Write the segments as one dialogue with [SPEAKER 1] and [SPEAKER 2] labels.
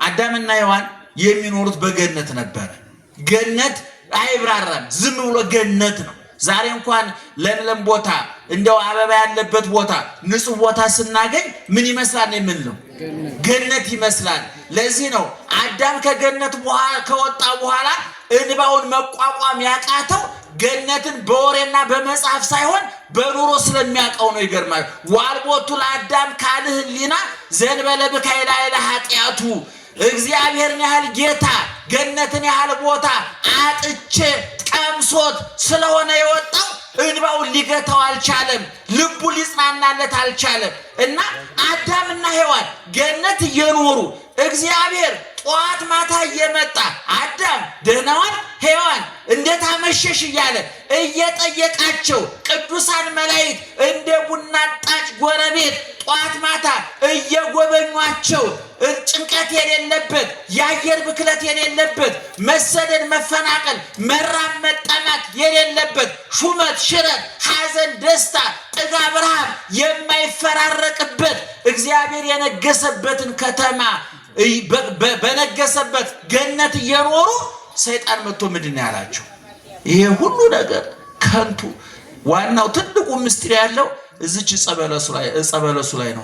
[SPEAKER 1] አዳምና ሔዋን የሚኖሩት በገነት ነበር። ገነት አይብራራም፣ ዝም ብሎ ገነት ነው። ዛሬ እንኳን ለምለም ቦታ እንደው አበባ ያለበት ቦታ ንጹህ ቦታ ስናገኝ ምን ይመስላል የምንለው? ገነት ይመስላል። ለዚህ ነው አዳም ከገነት ከወጣ በኋላ እንባውን መቋቋም ያቃተው ገነትን በወሬና በመጽሐፍ ሳይሆን በኑሮ ስለሚያውቀው ነው። ይገርማል። ዋልቦቱ ለአዳም ካልህ ህሊና ዘንበለ ብካይላ ኢላ ኃጢአቱ እግዚአብሔርን ያህል ጌታ ገነትን ያህል ቦታ አጥቼ ቀምሶት ስለሆነ የወጣው እንባውን ሊገታው አልቻለም። ልቡ ሊጽናናለት አልቻለም። እና አዳምና ሔዋን ገነት እየኖሩ እግዚአብሔር ጧት ማታ እየመጣ አዳም ደህናዋን ሔዋን እንዴት አመሸሽ እያለ እየጠየቃቸው ቅዱሳን መላእክት እንደ ቡና ጣጭ ጎረቤት ጧት ማታ እየጎበኟቸው ጭንቀት የሌለበት የአየር ብክለት የሌለበት መሰደድ መፈናቀል መራብ መጠማት የሌለበት ሹመት ሽረት ሐዘን ደስታ ጥጋብ ረሃብ የማይፈራረቅበት እግዚአብሔር የነገሰበትን ከተማ በነገሰበት ገነት እየኖሩ ሰይጣን መጥቶ ምንድን ያላቸው? ይሄ ሁሉ ነገር ከንቱ። ዋናው ትልቁ ምስጢር ያለው እዚች ጸበለሱ ላይ ነው።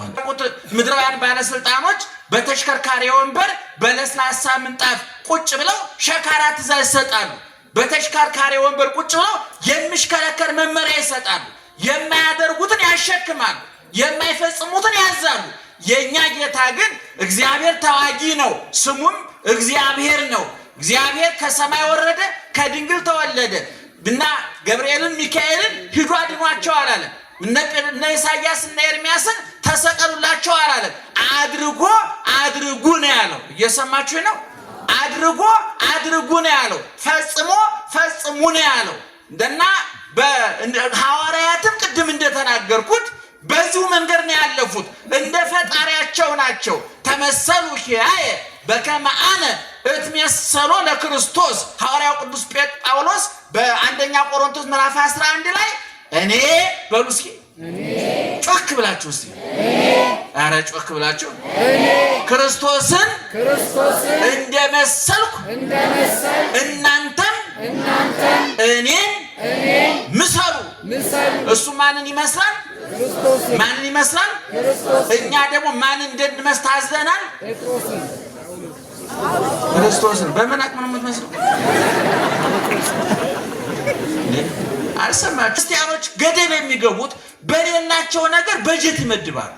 [SPEAKER 1] ምድራውያን ባለስልጣኖች በተሽከርካሪ ወንበር በለስላሳ ምንጣፍ ቁጭ ብለው ሸካራ ትእዛዝ ይሰጣሉ። በተሽከርካሪ ወንበር ቁጭ ብለው የሚሽከረከር መመሪያ ይሰጣሉ። የማያደርጉትን ያሸክማሉ፣ የማይፈጽሙትን ያዛሉ። የኛ ጌታ ግን እግዚአብሔር ተዋጊ ነው፣ ስሙም እግዚአብሔር ነው። እግዚአብሔር ከሰማይ ወረደ፣ ከድንግል ተወለደ እና ገብርኤልን ሚካኤልን ሂዱ አድኗቸው አላለም። እነ ኢሳያስ እና ኤርሚያስን ተሰቀሉላቸው አላለም። አድርጉ ነው ያለው። እየሰማችሁ ነው? አድርጉ ነው ያለው። ፈጽሙ ነው ያለው። እንደና በሐዋርያትም ቅድም እንደተናገርኩት በዚሁ መንገድ ነው ያለፉት። እንደ ፈጣሪያቸው ናቸው። ተመሰሉ ኪያየ በከመ አነ እትመሰሎ ለክርስቶስ። ሐዋርያው ቅዱስ ጳውሎስ በአንደኛ ቆሮንቶስ ምዕራፍ 11 ላይ እኔ በሉ እስኪ ጮክ ብላችሁ እስኪ አረ ጮክ ብላችሁ ክርስቶስን እንደመሰልኩ እናንተም እኔን ምሰሉ። እሱ ማንን ይመስላል? ማንን ይመስላል? እኛ ደግሞ ማንን እንድንመስል ታዘናል? ክርስቶስን። በምን አቅም ነው የምትመስለው? አልሰማችሁም? ክርስቲያኖች ገደል የሚገቡት በሌላቸው ነገር በጀት ይመድባሉ።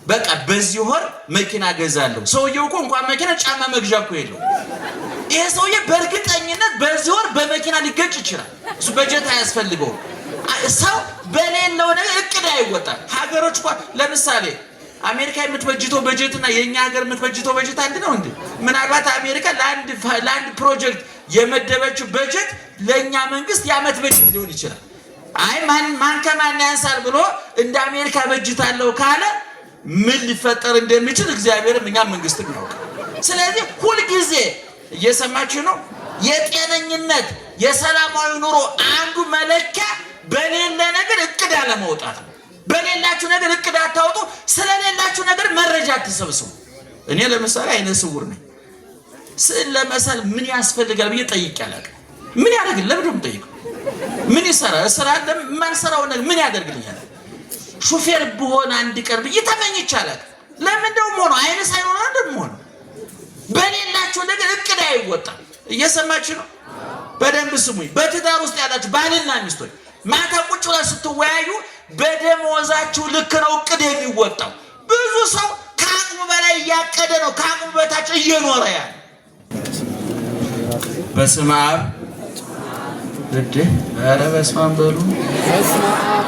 [SPEAKER 1] በቃ በዚህ ወር መኪና ገዛለሁ። ሰውየው እኮ እንኳን መኪና ጫማ መግዣ እኮ የለው። ይሄ ሰውዬ በእርግጠኝነት በዚህ ወር በመኪና ሊገጭ ይችላል። እሱ በጀት አያስፈልገውም። ሰው በሌለው ነገር እቅድ አይወጣም። ሀገሮች እንኳን ለምሳሌ አሜሪካ የምትበጅተው በጀትና የኛ ሀገር የምትበጅተው በጀት አንድ ነው እንዴ? ምናልባት አሜሪካ ለአንድ ፕሮጀክት የመደበችው በጀት ለኛ መንግስት የዓመት በጀት ሊሆን ይችላል። አይ ማን ከማን ያንሳል ብሎ እንደ አሜሪካ በጅታለው ካለ ምን ሊፈጠር እንደሚችል እግዚአብሔርም እኛ መንግስትም ያውቃል። ስለዚህ ሁሉ ጊዜ እየሰማችሁ ነው። የጤነኝነት የሰላማዊ ኑሮ አንዱ መለኪያ በሌለ ነገር እቅድ አለማውጣት ነው። በሌላችሁ ነገር እቅድ አታውጡ። ስለሌላችሁ ነገር መረጃ አትሰብስቡ። እኔ ለምሳሌ አይነ ስውር ነኝ። ስዕል ለመሳል ምን ያስፈልጋል ብዬ ጠይቄ አላውቅም። ምን ያደርግልኝ? ለምን ነው የምጠይቀው? ምን ይሰራል? ስራለም ማንሰራው ነገር ምን ያደርግልኛል? ሹፌር ብሆን አንድ ቀን ብዬ ተመኝቼ አላውቅም። ለምን ደሞ ሆኖ አይነ ሳይኖር ደሞ ሆኖ በሌላችሁ ነገር እቅድ አይወጣም። እየሰማችሁ ነው? በደንብ ስሙኝ። በትዳር ውስጥ ያላችሁ ባልና ሚስቶች ማታ ቁጭ ብላችሁ ስትወያዩ በደሞዛችሁ ልክ ነው እቅድ የሚወጣው። ብዙ ሰው ከአቅሙ በላይ እያቀደ ነው፣ ከአቅሙ በታች እየኖረ ያለ። በስመ አብ ኧረ በስመ አብ በሉ።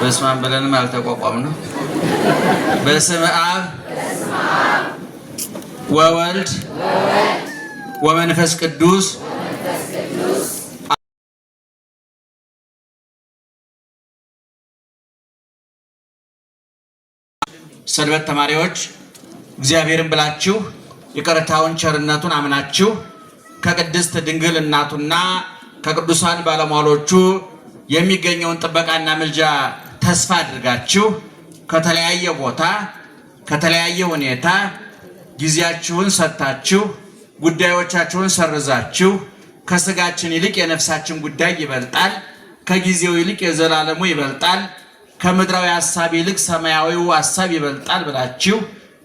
[SPEAKER 1] በስመ አብ ብለንም አልተቋቋምንም። በስመ አብ ወወልድ ወመንፈስ ቅዱስ ሰንበት ተማሪዎች እግዚአብሔርን ብላችሁ ይቅርታውን ቸርነቱን አምናችሁ ከቅድስት ድንግል እናቱና ከቅዱሳን ባለሟሎቹ የሚገኘውን ጥበቃና ምልጃ ተስፋ አድርጋችሁ ከተለያየ ቦታ ከተለያየ ሁኔታ ጊዜያችሁን ሰጥታችሁ ጉዳዮቻችሁን ሰርዛችሁ ከስጋችን ይልቅ የነፍሳችን ጉዳይ ይበልጣል፣ ከጊዜው ይልቅ የዘላለሙ ይበልጣል፣ ከምድራዊ ሐሳብ ይልቅ ሰማያዊው ሐሳብ ይበልጣል ብላችሁ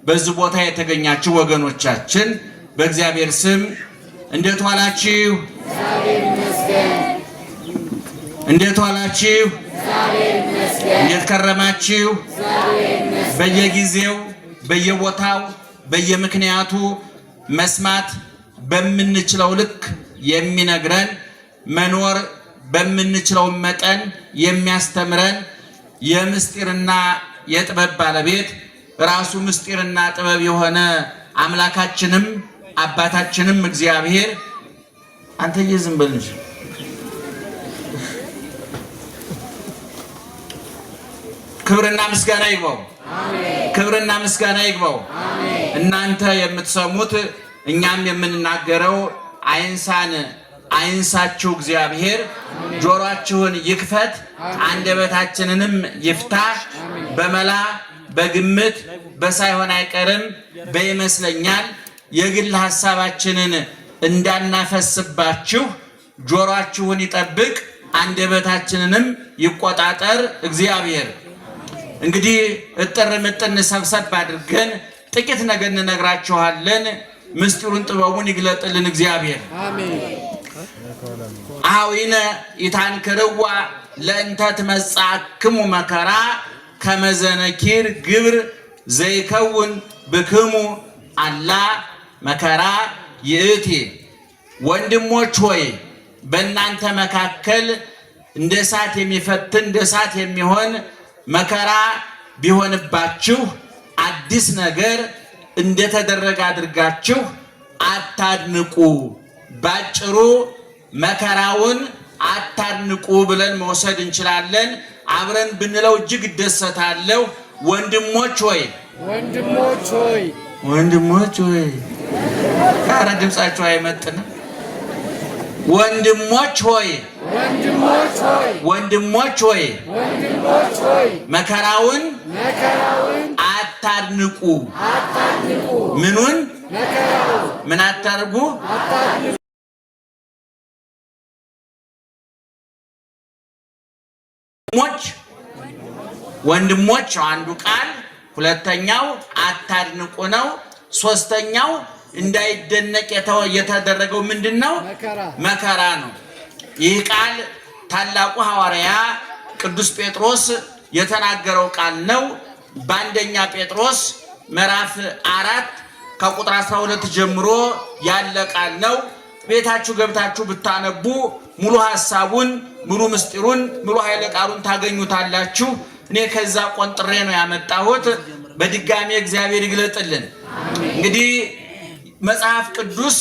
[SPEAKER 1] በዚህ ቦታ የተገኛችሁ ወገኖቻችን በእግዚአብሔር ስም እንዴት ዋላችሁ? እግዚአብሔር ይመስገን። እንዴት ዋላችሁ? እግዚአብሔር ይመስገን። እንዴት ከረማችሁ? እግዚአብሔር ይመስገን። በየጊዜው በየቦታው በየምክንያቱ መስማት በምንችለው ልክ የሚነግረን መኖር በምንችለው መጠን የሚያስተምረን የምስጢርና የጥበብ ባለቤት ራሱ ምስጢርና ጥበብ የሆነ አምላካችንም አባታችንም እግዚአብሔር አንተዬ ዝም በል እንጂ ክብርና ምስጋና ይግባው። አሜን። ክብርና ምስጋና ይግባው። አሜን። እናንተ የምትሰሙት እኛም የምንናገረው አይንሳችሁ እግዚአብሔር ጆሮአችሁን ይክፈት፣ አንደበታችንንም ይፍታ። በመላ በግምት በሳይሆን አይቀርም በይመስለኛል የግል ሐሳባችንን እንዳናፈስባችሁ ጆሮአችሁን ይጠብቅ፣ አንደበታችንንም ይቆጣጠር እግዚአብሔር። እንግዲህ እጥር ምጥን ሰብሰብ አድርገን ጥቂት ነገር እንነግራችኋለን። ምስጢሩን ጥበቡን ይግለጥልን እግዚአብሔር። አሜን። አዊነ ኢታንክርዋ ለእንተ ትመጻእክሙ መከራ ከመዘነኪር ግብር ዘይከውን ብክሙ አላ መከራ ይእቲ። ወንድሞች ሆይ በእናንተ መካከል እንደ እሳት የሚፈትን እንደ እሳት የሚሆን መከራ ቢሆንባችሁ አዲስ ነገር እንደተደረገ አድርጋችሁ አታድንቁ። ባጭሩ መከራውን አታድንቁ ብለን መውሰድ እንችላለን። አብረን ብንለው እጅግ እደሰታለሁ። ወንድሞች ሆይ ወንድሞች ሆይ ወንድሞች ሆይ ኧረ ድምጻችሁ አይመጥንም። ወንድሞች ሆይ ወንድሞች ሆይ ወንድሞች ሆይ ወንድሞች ሆይ መከራውን አታድንቁ። ምኑን? መከራውን። ምን አታርጉ? አታድንቁ። ወንድሞች አንዱ ቃል፣ ሁለተኛው አታድንቁ ነው። ሶስተኛው እንዳይደነቅ የተደረገው ምንድነው? መከራ ነው። ይህ ቃል ታላቁ ሐዋርያ ቅዱስ ጴጥሮስ የተናገረው ቃል ነው። በአንደኛ ጴጥሮስ ምዕራፍ 4 ከቁጥር 12 ጀምሮ ያለ ቃል ነው። ቤታችሁ ገብታችሁ ብታነቡ ሙሉ ሐሳቡን፣ ሙሉ ምስጢሩን፣ ሙሉ ኃይለ ቃሉን ታገኙታላችሁ። እኔ ከዛ ቆንጥሬ ነው ያመጣሁት። በድጋሚ እግዚአብሔር ይግለጥልን። እንግዲህ መጽሐፍ ቅዱስ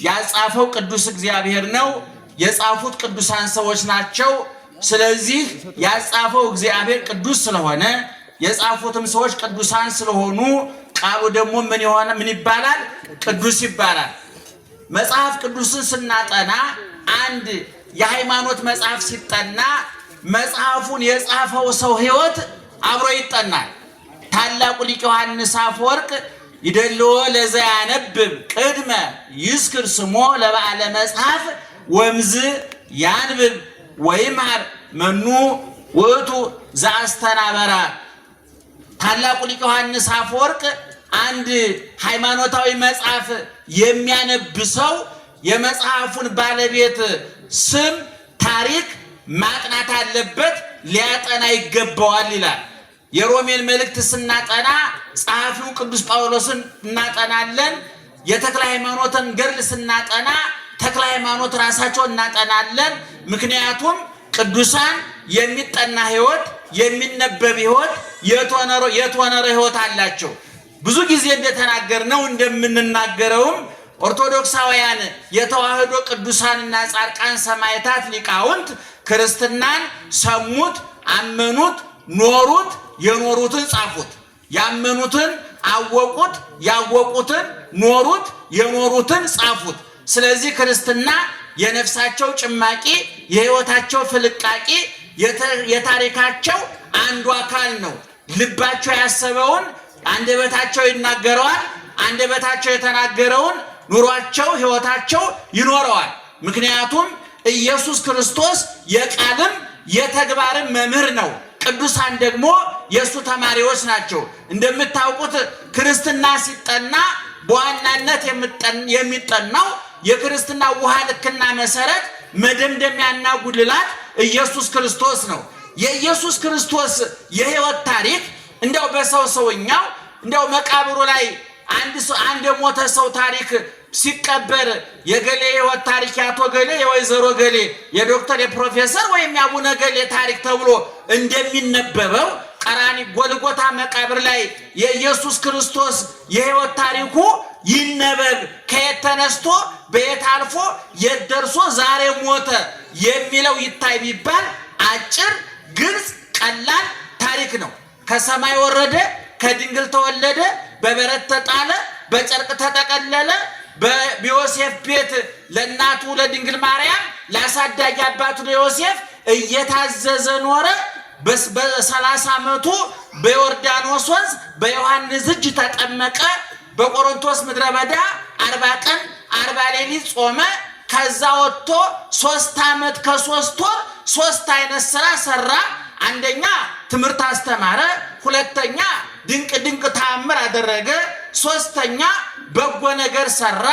[SPEAKER 1] ያጻፈው ቅዱስ እግዚአብሔር ነው። የጻፉት ቅዱሳን ሰዎች ናቸው። ስለዚህ ያጻፈው እግዚአብሔር ቅዱስ ስለሆነ የጻፉትም ሰዎች ቅዱሳን ስለሆኑ ቃሉ ደግሞ ምን ይባላል? ቅዱስ ይባላል። መጽሐፍ ቅዱስን ስናጠና አንድ የሃይማኖት መጽሐፍ ሲጠና መጽሐፉን የጻፈው ሰው ሕይወት አብሮ ይጠናል። ታላቁ ሊቅ ዮሐንስ አፈወርቅ ይደልዎ ለዘ ያነብብ ቅድመ ይስክር ስሞ ለበዓለ መጽሐፍ ወምዝ ያንብብ ወይምሃር መኑ ውእቱ ዘአስተናበራ። ታላቁ ሊቅ ዮሐንስ አፈወርቅ አንድ ሃይማኖታዊ መጽሐፍ የሚያነብ ሰው የመጽሐፉን ባለቤት ስም፣ ታሪክ ማጥናት አለበት፣ ሊያጠና ይገባዋል ይላል። የሮሜን መልእክት ስናጠና ጸሐፊው ቅዱስ ጳውሎስን እናጠናለን። የተክለ ሃይማኖትን ገድል ስናጠና ተክለ ሃይማኖት ራሳቸውን እናጠናለን። ምክንያቱም ቅዱሳን የሚጠና ሕይወት፣ የሚነበብ ሕይወት፣ የተወነረ ሕይወት አላቸው። ብዙ ጊዜ እንደተናገርነው እንደምንናገረውም ኦርቶዶክሳውያን የተዋህዶ ቅዱሳንና ጻድቃን ሰማዕታት ሊቃውንት ክርስትናን ሰሙት፣ አመኑት፣ ኖሩት፣ የኖሩትን ጻፉት። ያመኑትን አወቁት፣ ያወቁትን ኖሩት፣ የኖሩትን ጻፉት። ስለዚህ ክርስትና የነፍሳቸው ጭማቂ፣ የሕይወታቸው ፍልቃቂ፣ የታሪካቸው አንዱ አካል ነው። ልባቸው ያሰበውን አንደበታቸው ይናገረዋል። አንደበታቸው የተናገረውን ኑሯቸው ህይወታቸው ይኖረዋል። ምክንያቱም ኢየሱስ ክርስቶስ የቃልም የተግባርም መምህር ነው። ቅዱሳን ደግሞ የእሱ ተማሪዎች ናቸው። እንደምታውቁት ክርስትና ሲጠና በዋናነት የሚጠናው የክርስትና ውሃ ልክና መሰረት መደምደሚያና ጉልላት ኢየሱስ ክርስቶስ ነው። የኢየሱስ ክርስቶስ የህይወት ታሪክ እንደው በሰውኛው እንደው መቃብሩ ላይ አንድ የሞተ ሰው ታሪክ ሲቀበር የገሌ ህይወት ታሪክ ያቶ ገሌ የወይዘሮ ገሌ የዶክተር የፕሮፌሰር ወይም ያቡነ ገሌ ታሪክ ተብሎ እንደሚነበበው ቀራኒ ጎልጎታ መቃብር ላይ የኢየሱስ ክርስቶስ የህይወት ታሪኩ ይነበብ። ከየት ተነስቶ በየት አልፎ የት ደርሶ ዛሬ ሞተ የሚለው ይታይ ቢባል አጭር፣ ግልጽ፣ ቀላል ታሪክ ነው። ከሰማይ ወረደ፣ ከድንግል ተወለደ፣ በበረት ተጣለ፣ በጨርቅ ተጠቀለለ፣ በዮሴፍ ቤት ለእናቱ ለድንግል ማርያም ለአሳዳጊ አባቱ ለዮሴፍ እየታዘዘ ኖረ። በ30 ዓመቱ በዮርዳኖስ ወንዝ በዮሐንስ እጅ ተጠመቀ። በቆሮንቶስ ምድረ በዳ 40 ቀን 40 ሌሊት ጾመ። ከዛ ወጥቶ 3 ዓመት ከ3 ወር 3 አይነት ስራ ሰራ። አንደኛ ትምህርት አስተማረ፣ ሁለተኛ ድንቅ ተአምር አደረገ፣ ሶስተኛ በጎ ነገር ሰራ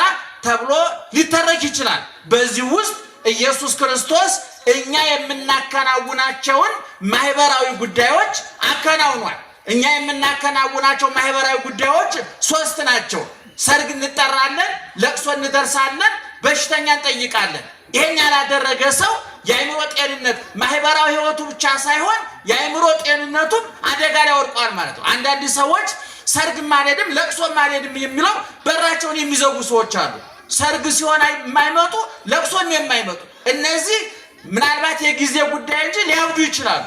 [SPEAKER 1] ተብሎ ሊተረክ ይችላል። በዚህ ውስጥ ኢየሱስ ክርስቶስ እኛ የምናከናውናቸውን ማህበራዊ ጉዳዮች አከናውኗል። እኛ የምናከናውናቸው ማህበራዊ ጉዳዮች 3 ናቸው። ሰርግ እንጠራለን፣ ለቅሶ እንደርሳለን፣ በሽተኛ እንጠይቃለን። ይሄን ያላደረገ ሰው የአእምሮ ጤንነት ማህበራዊ ህይወቱ ብቻ ሳይሆን የአእምሮ ጤንነቱም አደጋ ላይ ወድቋል ማለት ነው። አንዳንድ ሰዎች ሰርግ ማለድም ለቅሶ ማለድም የሚለው በራቸውን የሚዘጉ ሰዎች አሉ። ሰርግ ሲሆን የማይመጡ ለቅሶም የማይመጡ እነዚህ ምናልባት የጊዜ ጉዳይ እንጂ ሊያብዱ ይችላሉ።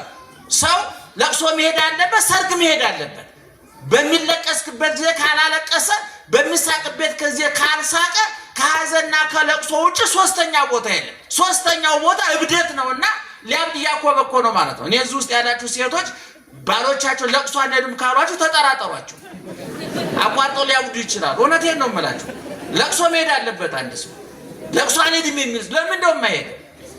[SPEAKER 1] ሰው ለቅሶ መሄድ አለበት፣ ሰርግ መሄድ አለበት። በሚለቀስበት ጊዜ ካላለቀሰ፣ በሚሳቅበት ጊዜ ካልሳቀ ከሐዘንና ከለቅሶ ውጭ ሶስተኛ ቦታ የለም። ሶስተኛው ቦታ እብደት ነውና ሊያብድ እያኮበኮ ነው ማለት ነው። እኔ እዚህ ውስጥ ያላችሁ ሴቶች ባሎቻቸው ለቅሶ አንሄድም ካሏችሁ ተጠራጠሯቸው። አቋርጠው ሊያብዱ ይችላሉ። እውነቴን ነው የምላችሁ። ለቅሶ መሄድ አለበት። አንድ ሰው ለቅሶ አንሄድም የሚል ለምን እንደው የማይሄድ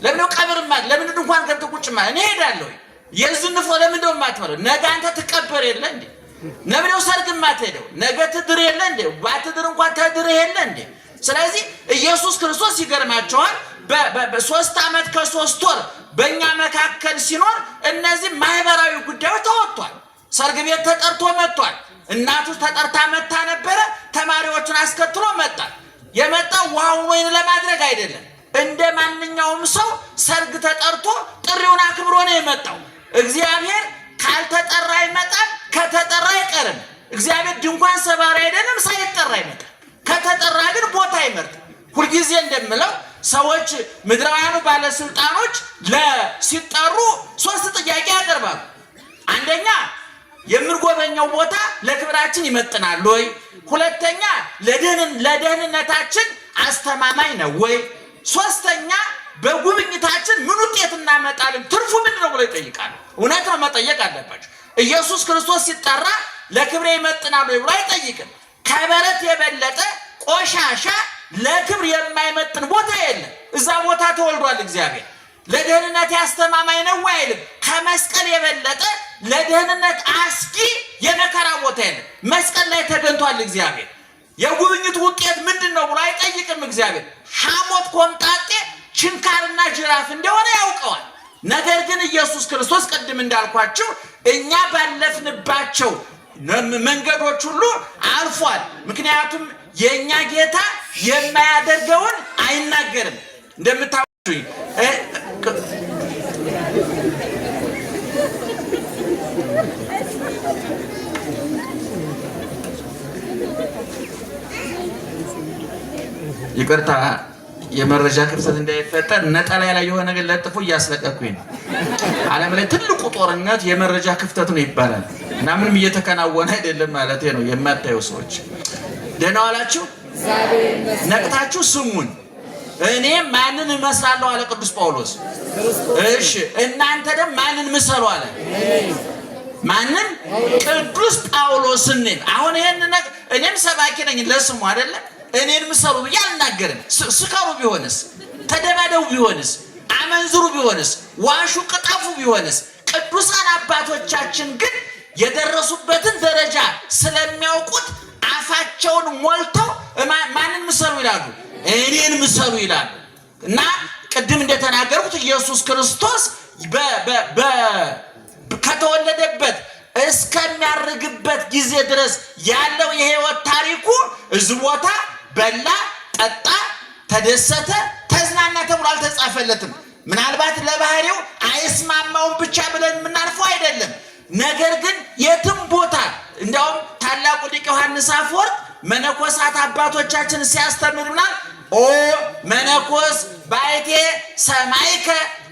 [SPEAKER 1] ለምን ነው ቀብር ማለት ለምን እንኳን ገብቶ ቁጭ ማለት እኔ ሄዳለሁ። የዝንፎ ለምን እንደው የማትበለው ነገ አንተ ትቀበር የለ እንዴ? ለምን ነው ሰርግ የማትሄደው? ነገ ትድር የለ እንዴ? ባትድር እንኳን ተድር የለ እንዴ? ስለዚህ ኢየሱስ ክርስቶስ ይገርማቸዋል። በ3 ዓመት ከ3 ወር በእኛ መካከል ሲኖር እነዚህ ማህበራዊ ጉዳዮች ተወጥቷል። ሰርግ ቤት ተጠርቶ መጥቷል። እናቱ ተጠርታ መታ ነበረ። ተማሪዎቹን አስከትሎ መጣ። የመጣው ውሃውን ወይን ለማድረግ አይደለም። እንደ ማንኛውም ሰው ሰርግ ተጠርቶ ጥሪውን አክብሮ ነው የመጣው። እግዚአብሔር ካልተጠራ ይመጣል፣ ከተጠራ አይቀርም። እግዚአብሔር ድንኳን ሰባሪ አይደለም፣ ሳይጠራ ይመጣል። ከተጠራ ግን ቦታ ይመርጥ። ሁልጊዜ እንደምለው ሰዎች ምድራውያኑ ባለስልጣኖች ሲጠሩ 3 ጥያቄ ያቀርባሉ። አንደኛ የምንጎበኘው ቦታ ለክብራችን ይመጥናል ወይ? ሁለተኛ ለደህንነታችን አስተማማኝ ነው ወይ? ሶስተኛ በጉብኝታችን ምን ውጤት እናመጣለን? ትርፉ ምንድነው ብለው ይጠይቃሉ። እውነት ነው፣ መጠየቅ አለባቸው። ኢየሱስ ክርስቶስ ሲጠራ ለክብሬ ይመጥናል ወይ ብሎ አይጠይቅም። ከበረት የበለጠ ቆሻሻ ለክብር የማይመጥን ቦታ የለም። እዛ ቦታ ተወልዷል እግዚአብሔር። ለደህንነት ያስተማማኝ ነው አይልም። ከመስቀል የበለጠ ለደህንነት አስጊ የመከራ ቦታ የለም። መስቀል ላይ ተገኝቷል እግዚአብሔር። የጉብኝቱ ውጤት ምንድነው ብሎ አይጠይቅም እግዚአብሔር። ሐሞት፣ ኮምጣጤ፣ ችንካርና ጅራፍ እንደሆነ ያውቀዋል። ነገር ግን ኢየሱስ ክርስቶስ ቅድም እንዳልኳችሁ እኛ ባለፍንባቸው መንገዶች ሁሉ አልፏል። ምክንያቱም የኛ ጌታ የማያደርገውን አይናገርም። እንደምታውቁ ይቅርታ፣ የመረጃ ክፍተት እንዳይፈጠር ነጠላ ላይ የሆነ ነገር ለጥፎ እያስለቀኩኝ ነው። ዓለም ላይ ትልቁ ጦርነት የመረጃ ክፍተት ነው ይባላል እና ምንም እየተከናወነ አይደለም ማለት ነው። የማታዩ ሰዎች ደህና ዋላችሁ፣ ነቅታችሁ ስሙን። እኔ ማንን እመስላለሁ አለ ቅዱስ ጳውሎስ። እሺ እናንተ ደግሞ ማንን ምሰሉ አለ? ማንን? ቅዱስ ጳውሎስን። አሁን ይሄን እኔም ሰባኪ ነኝ ለስሙ አይደለም። እኔን ምሰሉ ብዬ አልናገርም። ስከሩ ቢሆንስ፣ ተደባደቡ ቢሆንስ፣ አመንዝሩ ቢሆንስ፣ ዋሹ ቅጠፉ ቢሆንስ፣ ቅዱሳን አባቶቻችን ግን የደረሱበትን ደረጃ ስለሚያውቁት አፋቸውን ሞልተው ማንን ምሰሉ ይላሉ? እኔን ምሰሉ ይላሉ። እና ቅድም እንደተናገርኩት ኢየሱስ ክርስቶስ ከተወለደበት እስከሚያርግበት ጊዜ ድረስ ያለው የህይወት ታሪኩ እዚህ ቦታ በላ፣ ጠጣ፣ ተደሰተ፣ ተዝናና ተብሎ አልተጻፈለትም። ምናልባት ለባህሪው አይስማማውም ብቻ ብለን የምናልፈው አይደለም። ነገር ግን የትም ቦታ እንዲያውም ታላቁ ሊቅ ዮሐንስ አፈወርቅ መነኮሳት አባቶቻችን ሲያስተምሩናል ኦ መነኮስ ባይቴ ሰማይከ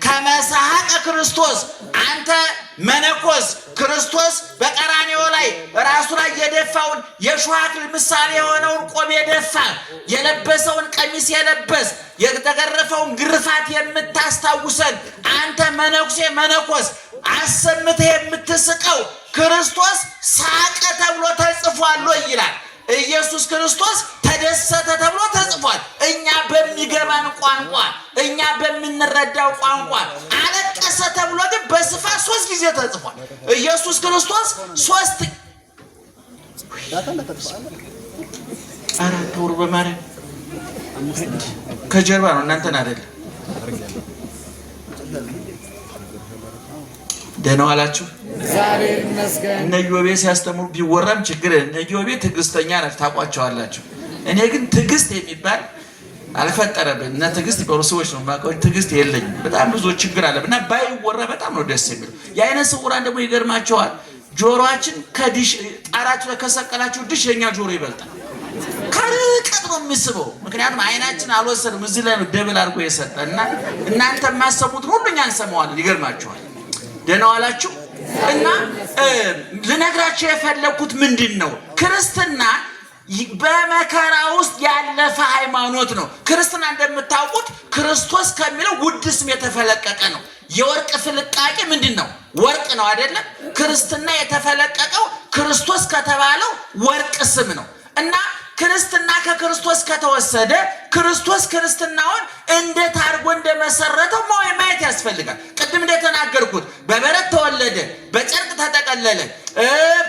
[SPEAKER 1] ከመሳሐቀ ክርስቶስ፣ አንተ መነኮስ ክርስቶስ በቀራንዮ ላይ ራሱ ላይ የደፋውን የሾህ አክሊል ምሳሌ የሆነውን ቆብ የደፋ የለበሰውን ቀሚስ የለበስ የተገረፈውን ግርፋት የምታስታውሰን አንተ መነኩሴ መነኮስ አሰምተህ የምትስቀው ክርስቶስ ሳቀ ተብሎ ተጽፏል ይላል። ኢየሱስ ክርስቶስ ተደሰተ ተብሎ ተጽፏል። እኛ በሚገባን ቋንቋ እኛ በምንረዳው ቋንቋ አለቀሰ ተብሎ ግን በስፋት 3 ጊዜ ተጽፏል። ኢየሱስ ክርስቶስ 3 አራት ወር በማርያም ከጀርባ ነው እናንተን አይደለም። ደህና ዋላችሁ።
[SPEAKER 2] እግዚአብሔር ይመስገን።
[SPEAKER 1] እነ ኢዮቤ ሲያስተምሩ ቢወራም ችግር እነ ኢዮቤ ትዕግስተኛ ናቸው፣ ታውቋቸዋላችሁ። እኔ ግን ትዕግስት የሚባል አልፈጠረብን እና ትዕግስት በሩ ሰዎች ነው ማቀው። ትዕግስት የለኝም። በጣም ብዙ ችግር አለ እና ባይወራ በጣም ነው ደስ የሚለው። የአይነ ስውራን ደግሞ ይገርማቸዋል። ጆሮአችን ከዲሽ ጣራችሁ ከሰቀላችሁ ዲሽ የኛ ጆሮ ይበልጣል። ከርቀት ነው የሚስበው። ምክንያቱም አይናችን አልወሰድም። እዚህ ላይ ነው ደብል አድርጎ የሰጠና እናንተ የማሰሙት ሁሉ እኛ እንሰማዋለን። ይገርማቸዋል። ደህና ዋላችሁ። እና ልነግራችሁ የፈለኩት ምንድን ነው? ክርስትና በመከራ ውስጥ ያለፈ ሃይማኖት ነው። ክርስትና እንደምታውቁት ክርስቶስ ከሚለው ውድ ስም የተፈለቀቀ ነው። የወርቅ ፍልቃቄ ምንድን ነው? ወርቅ ነው አይደለም? ክርስትና የተፈለቀቀው ክርስቶስ ከተባለው ወርቅ ስም ነው። እና ክርስትና ከክርስቶስ ከተወሰደ ክርስቶስ ክርስትናውን እንዴት አድርጎ እንደመሰረተው ማየት ያስፈልጋል። ቅድም እንደተናገርኩት በበረት ተወለደ፣ በጨርቅ ተጠቀለለ፣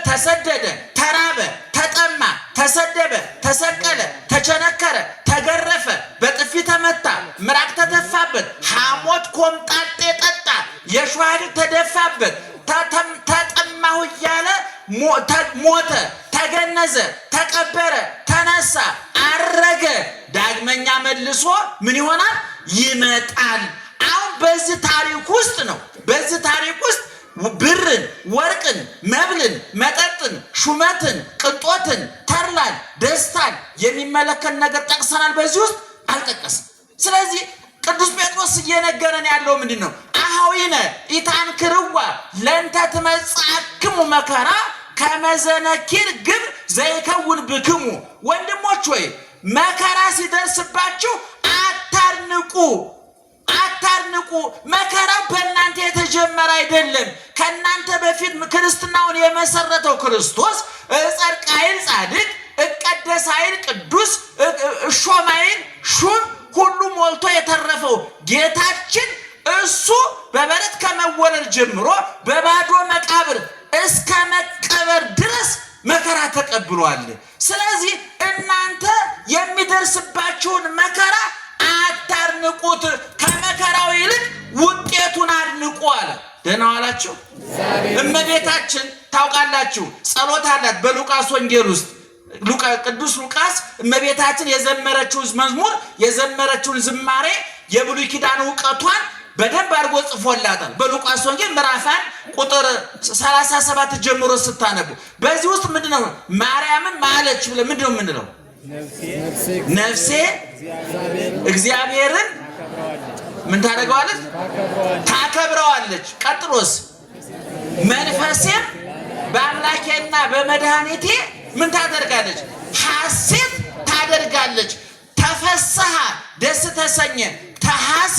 [SPEAKER 1] ተሰደደ፣ ተራበ፣ ተጠማ፣ ተሰደበ፣ ተሰቀለ፣ ተቸነከረ፣ ተገረፈ፣ በጥፊ ተመታ፣ ምራቅ ተተፋበት፣ ሐሞት ኮምጣጤ ጠጣ፣ የሾህ አክሊል ተደፋበት፣ ተጠማሁ እያለ ሞተ፣ ተገነዘ፣ ተቀበረ፣ ተነሳ፣ አረገ። ዳግመኛ መልሶ ምን ይሆናል? ይመጣል። አሁን በዚህ ታሪክ ውስጥ ነው። በዚህ ታሪክ ውስጥ ብርን፣ ወርቅን፣ መብልን፣ መጠጥን፣ ሹመትን፣ ቅንጦትን፣ ተድላን፣ ደስታን የሚመለከት ነገር ጠቅሰናል። በዚህ ውስጥ አልጠቀስም። ስለዚህ ቅዱስ ጴጥሮስ እየነገረን ያለው ምንድን ነው? አኀዊነ ኢታንክርዋ ለእንተ ትመጽአክሙ መከራ ከመዘነኪር ግብር ዘይከውን ብክሙ። ወንድሞች ወይ መከራ ሲደርስባችሁ አታርንቁ፣ አታርንቁ። መከራው በእናንተ የተጀመረ አይደለም። ከእናንተ በፊት ክርስትናውን የመሰረተው ክርስቶስ እጸድቅ ኃይል ጻድቅ፣ እቀደስ ኃይል ቅዱስ፣ እሾም ኃይል ሹም ሁሉ ሞልቶ የተረፈው ጌታችን እሱ በበረት ከመወለድ ጀምሮ በባዶ መቃብር እስከ መቀበር ድረስ መከራ ተቀብሏል። ስለዚህ እናንተ የሚደርስባችሁን መከራ አታርንቁት፣ ከመከራው ይልቅ ውጤቱን አድንቁ አለ። ደህና ዋላችሁ። እመቤታችን ታውቃላችሁ ጸሎት አላት በሉቃስ ወንጌል ውስጥ። ቅዱስ ሉቃስ እመቤታችን የዘመረችውን መዝሙር የዘመረችውን ዝማሬ የብሉይ ኪዳን ዕውቀቷን በደንብ አድርጎ ጽፎላታል። በሉቃስ ወንጌል ምዕራፍ 1 ቁጥር 37 ጀምሮ ስታነቡ በዚህ ውስጥ ምንድነው ማርያምን ማለች ብለ ምንድነው የምንለው? ነፍሴ እግዚአብሔርን ምን ታደርገዋለች? ታከብረዋለች። ቀጥሎስ መንፈሴም በአምላኬና በመድኃኒቴ ምን ታደርጋለች? ሐሴት ታደርጋለች። ተፈስሐ ደስ ተሰኘ፣ ተሐሴ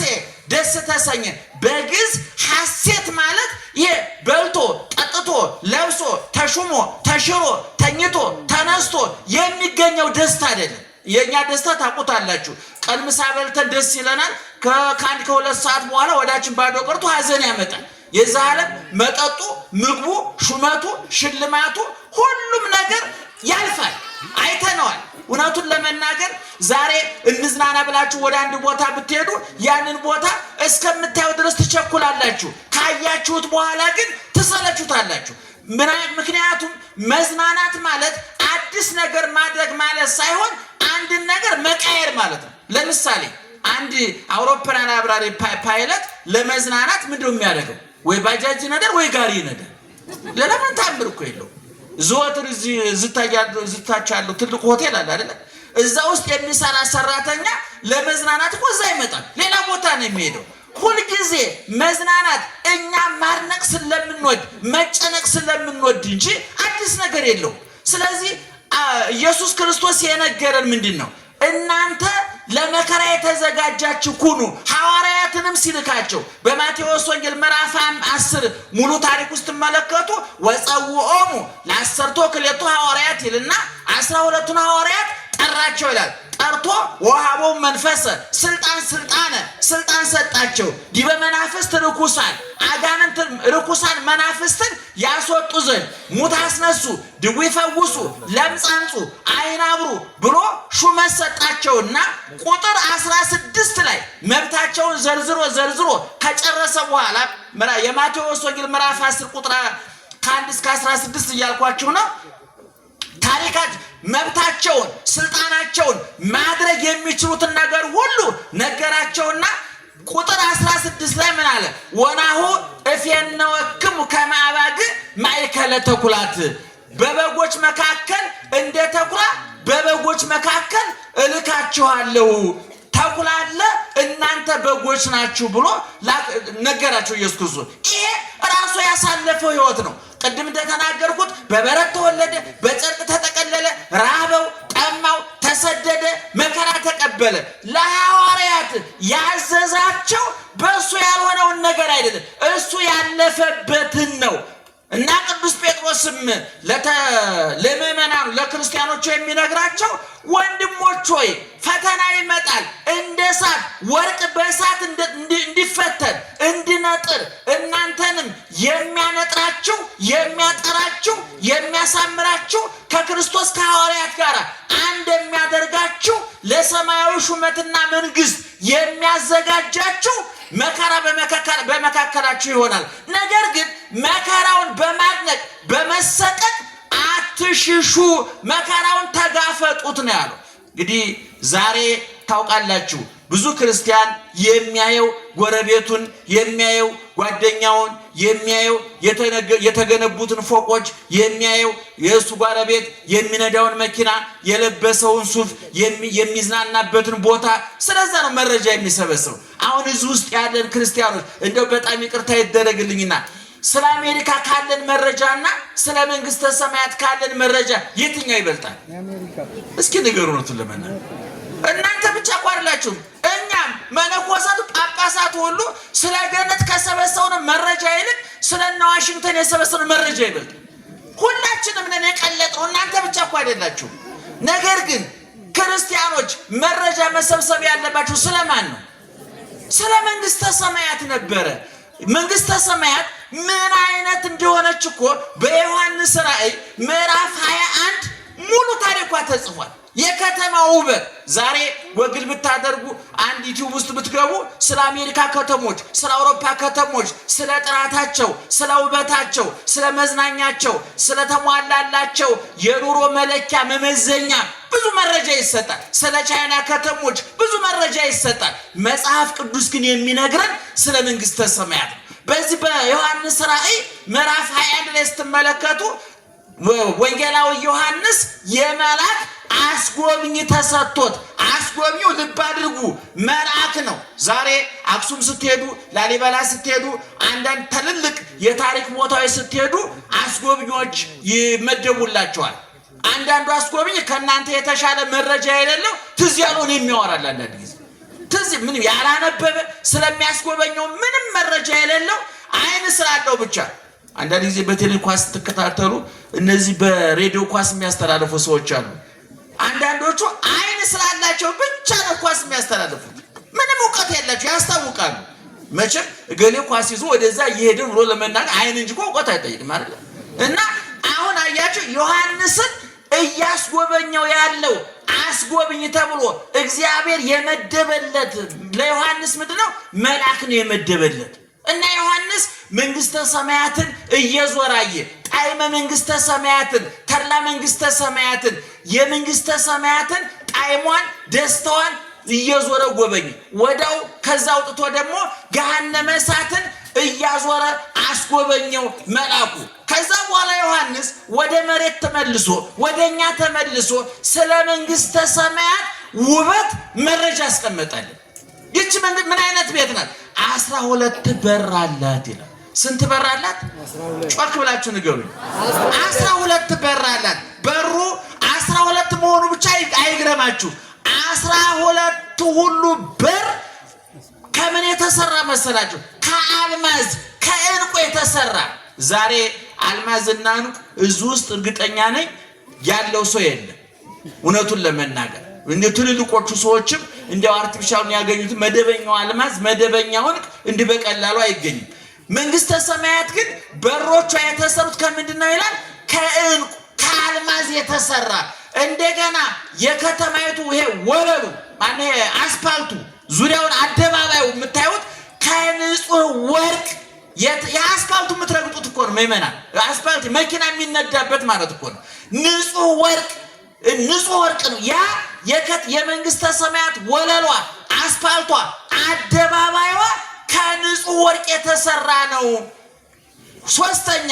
[SPEAKER 1] ደስ ተሰኘ። በግዕዝ ሐሴት ማለት ይሄ በልቶ ጠጥቶ ለብሶ ተሹሞ ተሽሮ ተኝቶ ተነስቶ የሚገኘው ደስታ አይደለም። የኛ ደስታ ታውቁታላችሁ። ቀን ምሳ በልተን ደስ ይለናል። ከአንድ ከሁለት ሰዓት በኋላ ወዳችን ባዶ ቀርቶ ሀዘን ያመጣል። የዛ ዓለም መጠጡ፣ ምግቡ፣ ሹመቱ፣ ሽልማቱ ሁሉም ነገር ያልፋል። አይተነዋል። እውነቱን ለመናገር ዛሬ እንዝናና ብላችሁ ወደ አንድ ቦታ ብትሄዱ ያንን ቦታ እስከምታዩ ድረስ ትቸኩላላችሁ። ካያችሁት በኋላ ግን ትሰለቹታላችሁ። ምክንያቱም መዝናናት ማለት አዲስ ነገር ማድረግ ማለት ሳይሆን አንድን ነገር መቀየር ማለት ነው። ለምሳሌ አንድ አውሮፕላን አብራሪ ፓይለት ለመዝናናት ምንድነው የሚያደርገው? ወይ ባጃጅ ነበር ወይ ጋሪ ነበር። ለምን ታምር እኮ የለው። ዘወትር ዝታች ያለው ትልቅ ሆቴል አለ አይደል? እዛ ውስጥ የሚሰራ ሰራተኛ ለመዝናናት እኮ እዛ ይመጣል። ሌላ ቦታ ነው የሚሄደው። ሁልጊዜ መዝናናት እኛ ማድነቅ ስለምንወድ መጨነቅ ስለምንወድ እንጂ አዲስ ነገር የለው። ስለዚህ ኢየሱስ ክርስቶስ የነገረን ምንድን ነው? እናንተ ለመከራ የተዘጋጃችሁ ሁኑ። ሐዋርያትንም ሲልካቸው በማቴዎስ ወንጌል ምዕራፍ 10 ሙሉ ታሪክ ውስጥ ተመለከቱ። ወጸውዖሙ ለአሰርቶ ክልኤቱ ሐዋርያት ይልና 12ቱን ሐዋርያት ጠራቸው ይላል። ጠርቶ ወሃቦሙ መንፈሰ ስልጣን ሰጣቸው። ዲበ መናፍስት ርኩሳን አጋንንት ርኩሳን መናፍስትን ያስወጡ ዘንድ ሙት አስነሱ፣ ድውይ ፈውሱ፣ ለምጽ አንጹ፣ ዓይን አብሩ ብሎ ሹመት ሰጣቸውና ቁጥር 16 ላይ መብታቸውን ዘርዝሮ ከጨረሰ በኋላ የማቴዎስ ወንጌል ምዕራፍ 10 ቁጥር ከ1 እስከ 16 እያልኳችሁ ነው። ታሪካቸው መብታቸውን ስልጣናቸውን ማድረግ የሚችሉትን ነገር ሁሉ ነገራቸውና ቁጥር 16 ላይ ምን አለ? ወናሁ እፌነወክሙ ከመ አባግዕ ማእከለ ተኩላት፣ በበጎች መካከል እንደ ተኩላ በበጎች መካከል እልካችኋለሁ። ተኩላ አለ፣ እናንተ በጎች ናችሁ ብሎ ነገራቸው ኢየሱስ ክርስቶስ። ይሄ ራሱ ያሳለፈው ህይወት ነው። ቅድም እንደተናገርኩት በበረት ተወለደ፣ በጨርቅ ተጠቀለለ፣ ራበው፣ ጠማው፣ ተሰደደ፣ መከራ ተቀበለ። ለሐዋርያት ያዘዛቸው በእሱ ያልሆነውን ነገር አይደለም፣ እሱ ያለፈበትን ነው። እና ቅዱስ ጴጥሮስም ለምእመናኑ ለክርስቲያኖቹ የሚነግራቸው ወንድሞች ሆይ ፈተና ይመጣል፣ እንደ እሳት ወርቅ በእሳት እንዲፈተን እንዲነጥር እናንተንም የሚያነጥራችሁ የሚያጠራችሁ የሚያሳምራችሁ ከክርስቶስ ከሐዋርያት ጋር አንድ የሚያደርጋችሁ ለሰማያዊ ሹመትና መንግስት የሚያዘጋጃችሁ መከራ በመካከላችሁ ይሆናል። ነገር ግን መከራውን በማድነቅ በመሰቀቅ አትሽሹ፣ መከራውን ተጋፈጡት ነው ያለው። እንግዲህ ዛሬ ታውቃላችሁ ብዙ ክርስቲያን የሚያየው ጎረቤቱን የሚያየው ጓደኛውን የሚያየው የተገነቡትን ፎቆች የሚያየው የእሱ ጎረቤት የሚነዳውን መኪና የለበሰውን ሱፍ የሚዝናናበትን ቦታ ስለዛ ነው መረጃ የሚሰበሰበው። አሁን እዚህ ውስጥ ያለን ክርስቲያኖች እንደው በጣም ይቅርታ ይደረግልኝና ስለ አሜሪካ ካለን መረጃና ስለ መንግስተ ሰማያት ካለን መረጃ የትኛው ይበልጣል? እስኪ ንገሩን ለማናል። እናንተ ብቻ ቋርላችሁ እኛም መነኮሳቱ ጳጳሳቱ ሁሉ ስለ ገነት ከሰበሰቡን መረጃ ይልቅ ስለና ዋሽንግተን የሰበሰቡን መረጃ ይበልጣል። ሁላችንም ነን የቀለጥነው፣ እናንተ ብቻ እኮ አይደላችሁ። ነገር ግን ክርስቲያኖች መረጃ መሰብሰብ ያለባችሁ ስለማን ነው? ስለ መንግስተ ሰማያት ነበረ። መንግስተ ሰማያት ምን አይነት እንደሆነች እኮ በዮሐንስ ራእይ ምዕራፍ 21 ሙሉ ታሪኳ ተጽፏል። የከተማ ውበት ዛሬ ወግል ብታደርጉ አንድ ዩቲዩብ ውስጥ ብትገቡ ስለ አሜሪካ ከተሞች፣ ስለ አውሮፓ ከተሞች፣ ስለ ጥራታቸው፣ ስለ ውበታቸው፣ ስለ መዝናኛቸው፣ ስለ ተሟላላቸው የኑሮ መለኪያ መመዘኛ ብዙ መረጃ ይሰጣል። ስለ ቻይና ከተሞች ብዙ መረጃ ይሰጣል። መጽሐፍ ቅዱስ ግን የሚነግረን ስለ መንግስተ ሰማያት ነው። በዚህ በዮሐንስ ራእይ ምዕራፍ 21 ላይ ስትመለከቱ ወንጌላዊ ዮሐንስ የመልአክ አስጎብኝ ተሰጥቶት፣ አስጎብኚው ልብ አድርጉ መልአክ ነው። ዛሬ አክሱም ስትሄዱ፣ ላሊበላ ስትሄዱ፣ አንዳንድ ትልልቅ የታሪክ ቦታዎች ስትሄዱ አስጎብኚዎች ይመደቡላቸዋል። አንዳንዱ አስጎብኝ ከእናንተ የተሻለ መረጃ የሌለው ትዝ ያለውን የሚያወራል። አንዳንድ ጊዜ ትዝ ምንም ያላነበበ ስለሚያስጎበኘው ምንም መረጃ የሌለው አይን ስላለው ብቻ። አንዳንድ ጊዜ በቴሌ ኳስ ስትከታተሉ እነዚህ በሬዲዮ ኳስ የሚያስተላልፉ ሰዎች አሉ። አንዳንዶቹ አይን ስላላቸው ብቻ ነው ኳስ የሚያስተላልፉት። ምንም እውቀት ያላቸው ያስታውቃሉ። መቼም እገሌ ኳስ ይዞ ወደዛ እየሄደ ብሎ ለመናገር አይን እንጂ እውቀት አይጠይቅም አይደል? እና አሁን አያችሁ ዮሐንስን እያስጎበኘው ያለው አስጎብኝ ተብሎ እግዚአብሔር የመደበለት ለዮሐንስ ምንድነው መልአክ ነው የመደበለት። እና ዮሐንስ መንግስተ ሰማያትን እየዞራየ ጣዕመ መንግስተ ሰማያትን ተድላ መንግስተ ሰማያትን የመንግስተ ሰማያትን ጣዕሟን ደስታዋን እየዞረ ጎበኘ። ወዳው ከዛ አውጥቶ ደግሞ ገሃነመ እሳትን እያዞረ አስጎበኘው መልአኩ። ከዛ በኋላ ዮሐንስ ወደ መሬት ተመልሶ ወደኛ ተመልሶ ስለ መንግስተ ሰማያት ውበት መረጃ አስቀመጠልን። ይህች ምን አይነት ቤት ናት? 12 በር አላት ይላል። ስንት በር አላት? ጮክ ብላችሁ ንገሩኝ። 12 በር አላት። በሩ 12 መሆኑ ብቻ አይግረማችሁ። 12 ሁሉ በር ከምን የተሰራ መሰላችሁ? ከአልማዝ ከዕንቁ የተሰራ። ዛሬ አልማዝና ዕንቁ እዚህ ውስጥ እርግጠኛ ነኝ ያለው ሰው የለም። እውነቱን ለመናገር እንደ ትልልቆቹ ሰዎችም እንደው አርቲፊሻሉን ያገኙት መደበኛው አልማዝ መደበኛው ዕንቁ እንዲህ በቀላሉ አይገኝም። መንግስተ ሰማያት ግን በሮቿ የተሰሩት ከምንድነው ይላል? ከዕንቁ ከአልማዝ የተሰራ። እንደገና የከተማይቱ ይሄ ወለሉ ማን አስፋልቱ ዙሪያውን አደባባዩ የምታዩት ከንጹህ ወርቅ የአስፋልቱ የምትረግጡት እኮ ነው ምእመናን። አስፋልት መኪና የሚነዳበት ማለት እኮ ነው። ንጹህ ወርቅ ነው ያ የመንግስተ ሰማያት ወለሏ አስፋልቷ አደባባይዋ ከንጹህ ወርቅ የተሰራ ነው። ሶስተኛ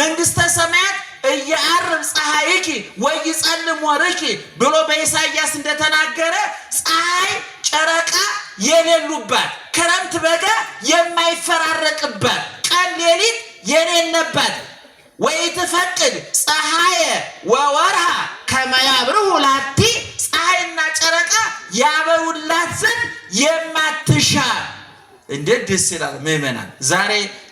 [SPEAKER 1] መንግስተ ሰማያት እያርብ ፀሐይኪ ወይጸልም ወርኪ ብሎ በኢሳይያስ እንደተናገረ ፀሐይ ጨረቃ የሌሉባት ክረምት በጋ የማይፈራረቅባት ቀን ሌሊት የሌለባት ወይትፈቅድ ፀሐየ ወወርሃ ከመ ያብርሁ ላቲ ፀሐይና ጨረቃ ያበሩላት ዘንድ የማትሻ። እንዴት ደስ ይላል ምእመናን። ዛሬ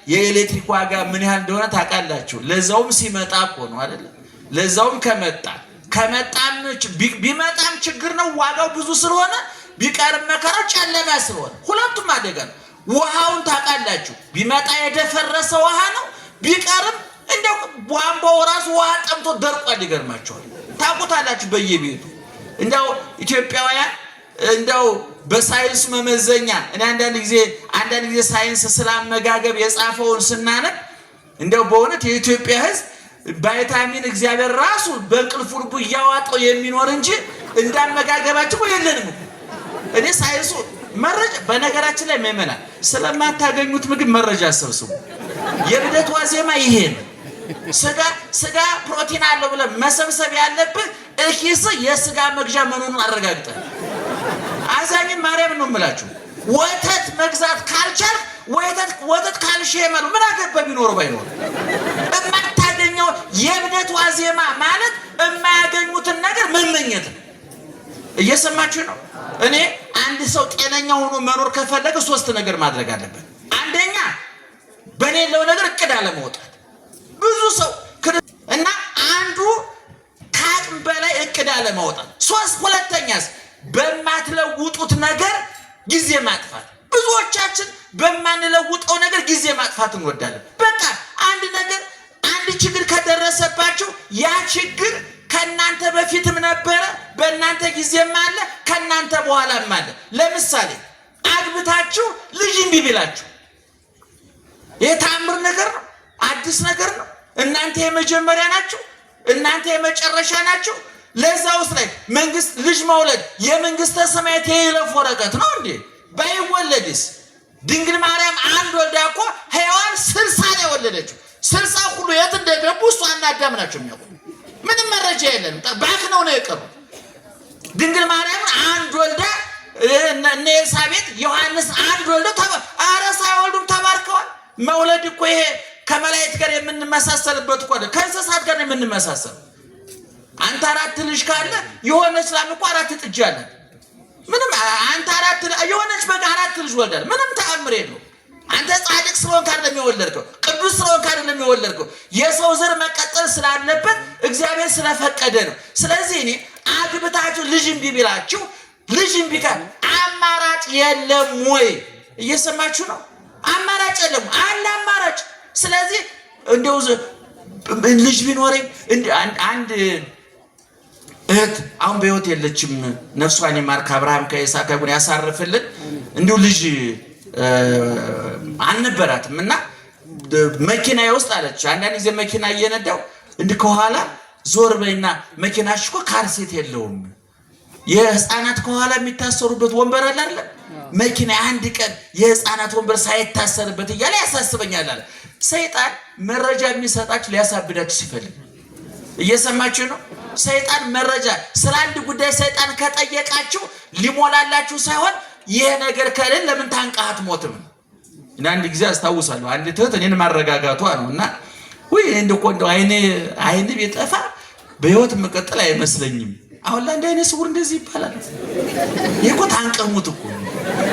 [SPEAKER 1] የኤሌክትሪክ ዋጋ ምን ያህል እንደሆነ ታውቃላችሁ? ለዛውም ሲመጣ እኮ ነው አይደል? ለዛውም ከመጣም ቢመጣም ችግር ነው ዋጋው ብዙ ስለሆነ፣ ቢቀርም መከራው ጨለማ ስለሆነ ሁለቱም አደጋ ነው። ውሃውን ታውቃላችሁ? ቢመጣ የደፈረሰ ውሃ ነው፣ ቢቀርም እንደው ቧንቧው ራሱ ውሃ ጠምቶ ደርቋል። ይገርማችኋል። ታውቁታላችሁ በየቤቱ እንደው ኢትዮጵያውያን እንደው በሳይንስ መመዘኛ እኔ አንዳንድ ጊዜ ሳይንስ ስላመጋገብ የጻፈውን ስናነብ እንደው በእውነት የኢትዮጵያ ሕዝብ ቫይታሚን እግዚአብሔር ራሱ በእንቅልፉ ልቡ እያዋጠው የሚኖር እንጂ እንዳመጋገባችሁ የለንም። እኔ ሳይንሱ መረጃ በነገራችን ላይ ምእመናን ስለማታገኙት ምግብ መረጃ ሰብስቡ። የልደት ዋዜማ ይሄ ነው። ስጋ ፕሮቲን አለው ብለን መሰብሰብ ያለብን እኪስ የስጋ መግዣ መኖኑን አረጋግጠን። አዛኝን ማርያም ነው የምላችሁ። ወተት መግዛት ካልቻል ወተት ካልሽየም ነው ምን አገባ ቢኖር ባይኖር የማታገኘው የልደት ዋዜማ ማለት የማያገኙትን ነገር መመኘት ነው። እየሰማችሁ ነው? እኔ አንድ ሰው ጤነኛ ሆኖ መኖር ከፈለገ 3 ነገር ማድረግ አለበት። አንደኛ በሌለው ነገር እቅድ አለማውጣት። ብዙ ሰው እና አንዱ ከአቅም በላይ እቅድ አለማውጣት። ሁለተኛስ በማትለውጡት ነገር ጊዜ ማጥፋት። ብዙዎቻችን በማንለውጠው ነገር ጊዜ ማጥፋት እንወዳለን። በቃ አንድ ችግር ከደረሰባችሁ ያ ችግር ከናንተ በፊትም ነበረ፣ በእናንተ ጊዜም አለ፣ ከናንተ በኋላም አለ። ለምሳሌ አግብታችሁ ልጅ እምቢ ቢላችሁ የታምር ነገር ነው፣ አዲስ ነገር ነው። እናንተ የመጀመሪያ ናችሁ፣ እናንተ የመጨረሻ ናችሁ። ለዛ ውስጥ ላይ መንግስት ልጅ መውለድ የመንግስተ ሰማያት የይለፍ ወረቀት ነው እንዴ? ባይወለድስ? ድንግል ማርያም አንድ ወልዳ እኮ ሔዋን 60 ነው የወለደችው። 60 ሁሉ የት እንደገቡ እሷና አዳም ናቸው የሚያውቁ። ምንም መረጃ የለንም። ባክነው ነው የቀሩት። ድንግል ማርያም አንድ ወልዳ እነ ኤልሳቤጥ ዮሐንስ አንድ ወልደው ኧረ ሳይወልዱም ተባርከዋል። መውለድ እኮ ይሄ ከመላእክት ጋር የምንመሳሰልበት እኮ አይደል፣ ከእንስሳት ጋር የምንመሳሰል። አንተ 4 ልጅ ካለ የሆነች ላም እኮ 4 ጥጃ አለ። ምንም አንተ የሆነች በቃ 4 ልጅ ወልዳል። ምንም ተአምር የለው። አንተ ጻድቅ ስለሆንክ አይደለም የወለድከው፣ ቅዱስ ስለሆንክ አይደለም የወለድከው። የሰው ዘር መቀጠል ስላለበት እግዚአብሔር ስለፈቀደ ነው። ስለዚህ እኔ አግብታችሁ ልጅ እምቢ ቢላችሁ ልጅ እምቢ ካለ አማራጭ የለም ወይ? እየሰማችሁ ነው? አማራጭ የለም አለ አማራጭ። ስለዚህ እንደው ልጅ ቢኖረኝ አንድ እህት አሁን በህይወት የለችም፣ ነፍሷን ይማር ከአብርሃም ከይስሐቅ ጋር ያሳርፍልን። እንዲሁ ልጅ አልነበራትም እና መኪና ውስጥ አለች። አንዳንድ ጊዜ መኪና እየነዳው እንዲህ ከኋላ ዞር በይና መኪናሽ እኮ ካርሴት የለውም፣ የህፃናት ከኋላ የሚታሰሩበት ወንበር አለ አይደል? መኪና አንድ ቀን የህፃናት ወንበር ሳይታሰርበት እያለ ያሳስበኛል አለ። ሰይጣን መረጃ የሚሰጣችሁ ሊያሳብዳችሁ ሲፈልግ፣ እየሰማችሁ ነው? ሰይጣን መረጃ ስለ አንድ ጉዳይ ሰይጣን ከጠየቃችሁ ሊሞላላችሁ ሳይሆን ይሄ ነገር ከሌለ ለምን ታንቃት ሞትም። እና አንድ ጊዜ አስታውሳለሁ አንድ እህት እኔን ማረጋጋቷ ነውና ወይ እንደው አይኔ ቢጠፋ በህይወት መቀጠል አይመስለኝም። አሁን ለአንድ አይነ ስውር እንደዚህ ይባላል። ይሄኮ ታንቀሙት እኮ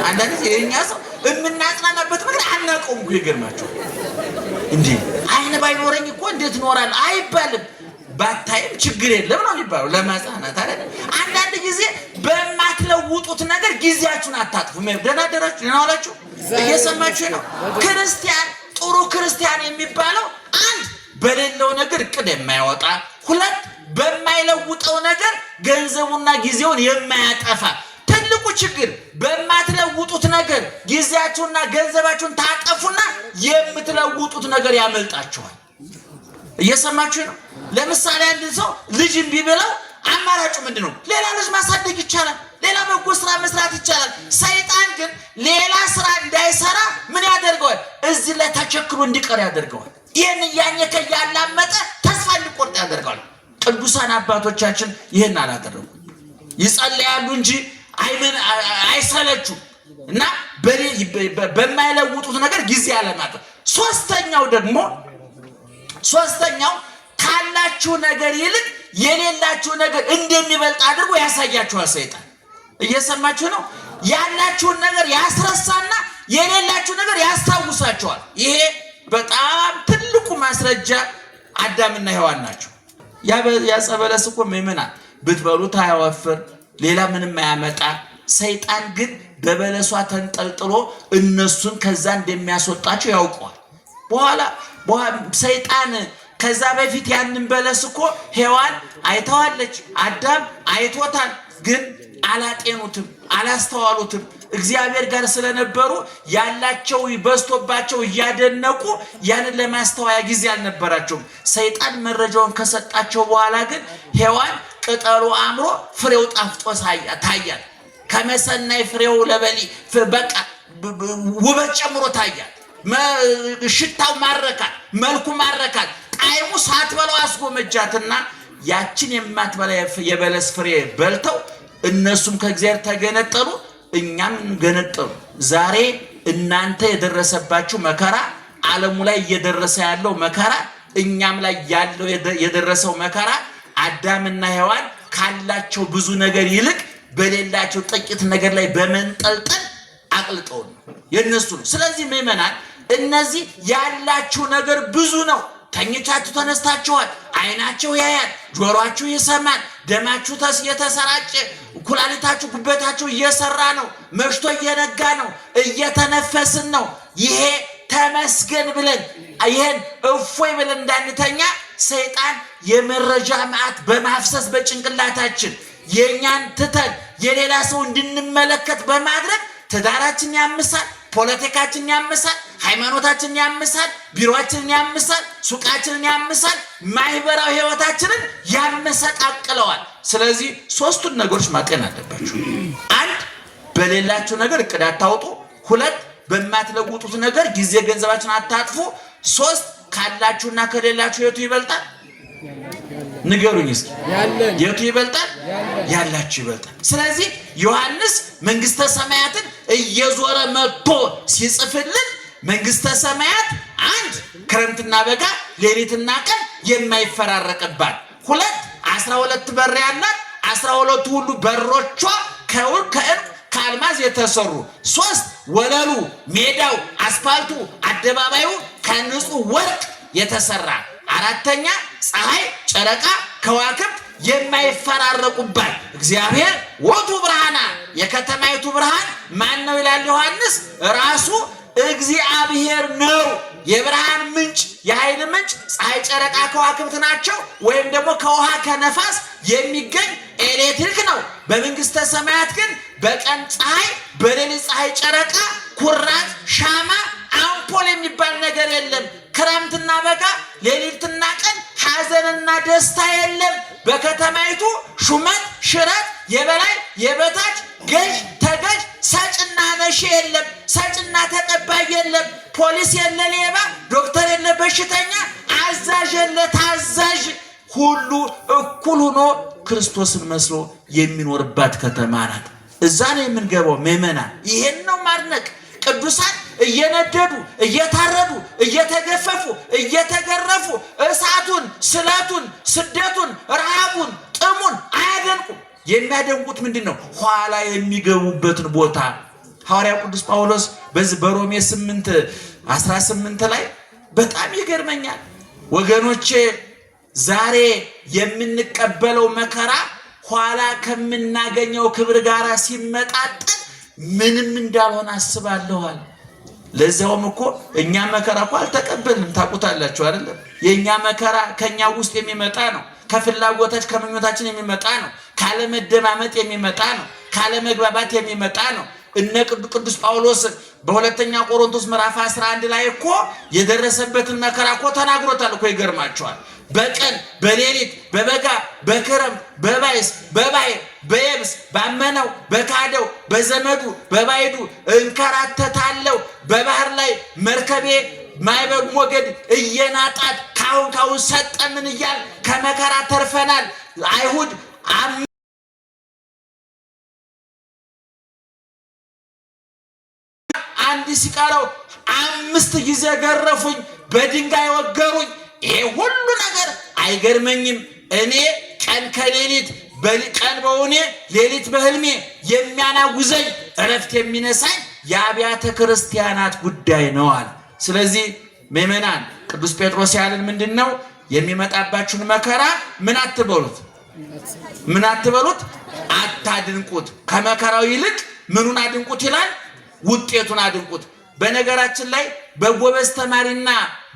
[SPEAKER 1] አንዳንድ ጊዜ የኛ ሰው የምናጽናናበት ምክንያት አናውቀውም እኮ። ይገርማችሁ እንዴ አይነ ባይኖረኝ እኮ እንዴት ኖራለሁ አይባልም። ባታይም ችግር የለም ነው የሚባለው ለማጽናናት አይደል? አንዳንድ ጊዜ በማትለውጡት ነገር ጊዜያችሁን አታጥፉ። ደህና አደራችሁ፣ ደህና ዋላችሁ። እየሰማችሁ ነው? ክርስቲያን ጥሩ ክርስቲያን የሚባለው አንድ በሌለው ነገር እቅድ የማያወጣ፣ ሁለት በማይለውጠው ነገር ገንዘቡና ጊዜውን የማያጠፋ። ትልቁ ችግር በማትለውጡት ነገር ጊዜያችሁና ገንዘባችሁን ታጠፉና የምትለውጡት ነገር ያመልጣችኋል። እየሰማችሁ ነው? ለምሳሌ አንድ ሰው ልጅ እምቢ ቢለው አማራጩ ምንድነው? ሌላ ልጅ ማሳደግ ይቻላል፣ ሌላ በጎ ስራ መስራት ይቻላል። ሰይጣን ግን ሌላ ስራ እንዳይሰራ ምን ያደርገዋል? እዚህ ላይ ተቸክሎ እንዲቀር ያደርገዋል። ይህን እያኘከ ያላመጠ ተስፋ እንዲቆርጥ ያደርገዋል። ቅዱሳን አባቶቻችን ይህን አላደረጉ። ይጸልያሉ እንጂ አይሰለቹም እና በማይለውጡት ነገር ጊዜ አለማጠፍ። ሶስተኛው ካላችሁ ነገር ይልቅ የሌላችሁ ነገር እንደሚበልጥ አድርጎ ያሳያችኋል ሰይጣን። እየሰማችሁ ነው? ያላችሁን ነገር ያስረሳና የሌላችሁ ነገር ያስታውሳችኋል። ይሄ በጣም ትልቁ ማስረጃ አዳምና ሔዋን ናቸው። ያጸበለስ እኮ ምእመናን ብትበሉት አያወፍር፣ ሌላ ምንም አያመጣ። ሰይጣን ግን በበለሷ ተንጠልጥሎ እነሱን ከዛ እንደሚያስወጣቸው ያውቀዋል። በኋላ ሰይጣን ከዛ በፊት ያንን በለስ እኮ ሔዋን አይተዋለች፣ አዳም አይቶታል። ግን አላጤኑትም፣ አላስተዋሉትም። እግዚአብሔር ጋር ስለነበሩ ያላቸው በዝቶባቸው እያደነቁ ያንን ለማስተዋያ ጊዜ አልነበራቸውም። ሰይጣን መረጃውን ከሰጣቸው በኋላ ግን ሔዋን ቅጠሉ አምሮ ፍሬው ጣፍጦ ታያል። ከመሰናይ ፍሬው ለበሊ በቃ ውበት ጨምሮ ታያል። ሽታው ማረካል፣ መልኩ ማረካል። ጣዕሙ ሳትበላው አስጎመጃትና ያችን የማትበላ የበለስ ፍሬ በልተው እነሱም ከእግዚአብሔር ተገነጠሉ፣ እኛም ገነጠሉ። ዛሬ እናንተ የደረሰባችሁ መከራ፣ ዓለሙ ላይ እየደረሰ ያለው መከራ፣ እኛም ላይ ያለው የደረሰው መከራ አዳምና ሔዋን ካላቸው ብዙ ነገር ይልቅ በሌላቸው ጥቂት ነገር ላይ በመንጠልጠል አቅልጠው ነው የነሱ ነው። ስለዚህ ምእመናን እነዚህ ያላችሁ ነገር ብዙ ነው። ተኝታችሁ ተነስታችኋል። አይናችሁ ያያል፣ ጆሮአችሁ ይሰማል፣ ደማችሁ የተሰራጨ፣ ኩላሊታችሁ ጉበታችሁ እየሰራ ነው፣ መሽቶ እየነጋ ነው፣ እየተነፈስን ነው። ይሄ ተመስገን ብለን ይሄን እፎይ ብለን እንዳንተኛ ሰይጣን የመረጃ መዓት በማፍሰስ በጭንቅላታችን የኛን ትተን የሌላ ሰው እንድንመለከት በማድረግ ትዳራችን ያምሳል፣ ፖለቲካችን ያምሳል፣ ሃይማኖታችን ያምሳል፣ ቢሮአችንን ያምሳል፣ ሱቃችንን ያምሳል፣ ማህበራዊ ህይወታችንን ያመሰቃቅለዋል። ስለዚህ ሶስቱን ነገሮች ማጤን አለባችሁ። አንድ በሌላችሁ ነገር እቅድ አታውጡ። ሁለት በማትለውጡት ነገር ጊዜ ገንዘባችን አታጥፉ። ሶስት ካላችሁና ከሌላችሁ የቱ ይበልጣል? ንገሩኝ እስኪ። የቱ ይበልጣል? ያላችሁ ይበልጣል። ስለዚህ ዮሐንስ መንግስተ ሰማያትን እየዞረ መጥቶ ሲጽፍልን መንግስተ ሰማያት አንድ ክረምትና በጋ ሌሊትና ቀን የማይፈራረቅባት፣ ሁለት 12 በር ያላት 12 ሁሉ በሮቿ ከዕንቁ ከአልማዝ የተሰሩ፣ ሶስት ወለሉ ሜዳው አስፋልቱ አደባባዩ ከንጹህ ወርቅ የተሰራ፣ አራተኛ ፀሐይ ጨረቃ ከዋክብት የማይፈራረቁባት እግዚአብሔር ወቱ ብርሃና የከተማይቱ ብርሃን ማን ነው ይላል ዮሐንስ ራሱ እግዚአብሔር ነው። የብርሃን ምንጭ የኃይል ምንጭ ፀሐይ ጨረቃ ከዋክብት ናቸው ወይም ደግሞ ከውሃ ከነፋስ የሚገኝ ኤሌክትሪክ ነው። በመንግስተ ሰማያት ግን በቀን ፀሐይ በሌሊት ፀሐይ ጨረቃ ኩራዝ ሻማ አምፖል የሚባል ነገር የለም። ክረምትና በጋ ሌሊትና ቀን ሐዘንና ደስታ የለም። በከተማይቱ ሹመት ሽረት የበላይ የበታች ገዥ ተገዥ ሰጭና ነሺ የለም። ሰጭና ተቀባይ የለም። ፖሊስ የለ ሌባ፣ ዶክተር የለ በሽተኛ፣ አዛዥ የለ ታዛዥ፣ ሁሉ እኩል ሆኖ ክርስቶስን መስሎ የሚኖርባት ከተማ ናት። እዛ ነው የምንገባው ምእመናን። ይሄን ነው ማድነቅ። ቅዱሳን እየነደዱ እየታረዱ እየተገፈፉ እየተገረፉ እሳቱን ስለቱን ስደቱን ረሃቡን ጥሙን አያደንቁም። የሚያደንቁት ምንድነው? ኋላ የሚገቡበትን ቦታ። ሐዋርያው ቅዱስ ጳውሎስ በዚህ በሮሜ 8:18 ላይ በጣም ይገርመኛል። ወገኖቼ ዛሬ የምንቀበለው መከራ ኋላ ከምናገኘው ክብር ጋር ሲመጣጠን ምንም እንዳልሆነ አስባለኋል። ለዛውም እኮ እኛ መከራ እኮ አልተቀበልንም። ታውቁታላችሁ አይደለም? የኛ መከራ ከኛ ውስጥ የሚመጣ ነው። ከፍላጎታችን ከምኞታችን የሚመጣ ነው። ካለ መደማመጥ የሚመጣ ነው። ካለ መግባባት የሚመጣ ነው። እነ ቅዱስ ጳውሎስ በሁለተኛ ቆሮንቶስ ምዕራፍ 11 ላይ እኮ የደረሰበትን መከራ እኮ ተናግሮታል እኮ። ይገርማቸዋል። በቀን በሌሊት በበጋ በክረምት በባይስ በባህር በየብስ ባመነው በካደው በዘመዱ በባይዱ እንከራተታለሁ። በባህር ላይ መርከቤ ማይበል ሞገድ እየናጣት ካሁን ሰጠምን እያል ከመከራ ተርፈናል። አይሁድ አንድ ሲቀረው 5 ጊዜ ገረፉኝ፣ በድንጋይ ወገሩኝ። ይሄ ሁሉ ነገር አይገርመኝም። እኔ ቀን ከሌሊት ቀን በውኔ ሌሊት በህልሜ የሚያናጉዘኝ እረፍት የሚነሳኝ የአብያተ ክርስቲያናት ጉዳይ ነው አለ። ስለዚህ ምእመናን ቅዱስ ጴጥሮስ ያለን ምንድነው? የሚመጣባችሁን መከራ ምን አትበሉት? ምን አትበሉት? አታድንቁት። ከመከራው ይልቅ ምኑን አድንቁት ይላል? ውጤቱን አድንቁት። በነገራችን ላይ በጎበዝ ተማሪና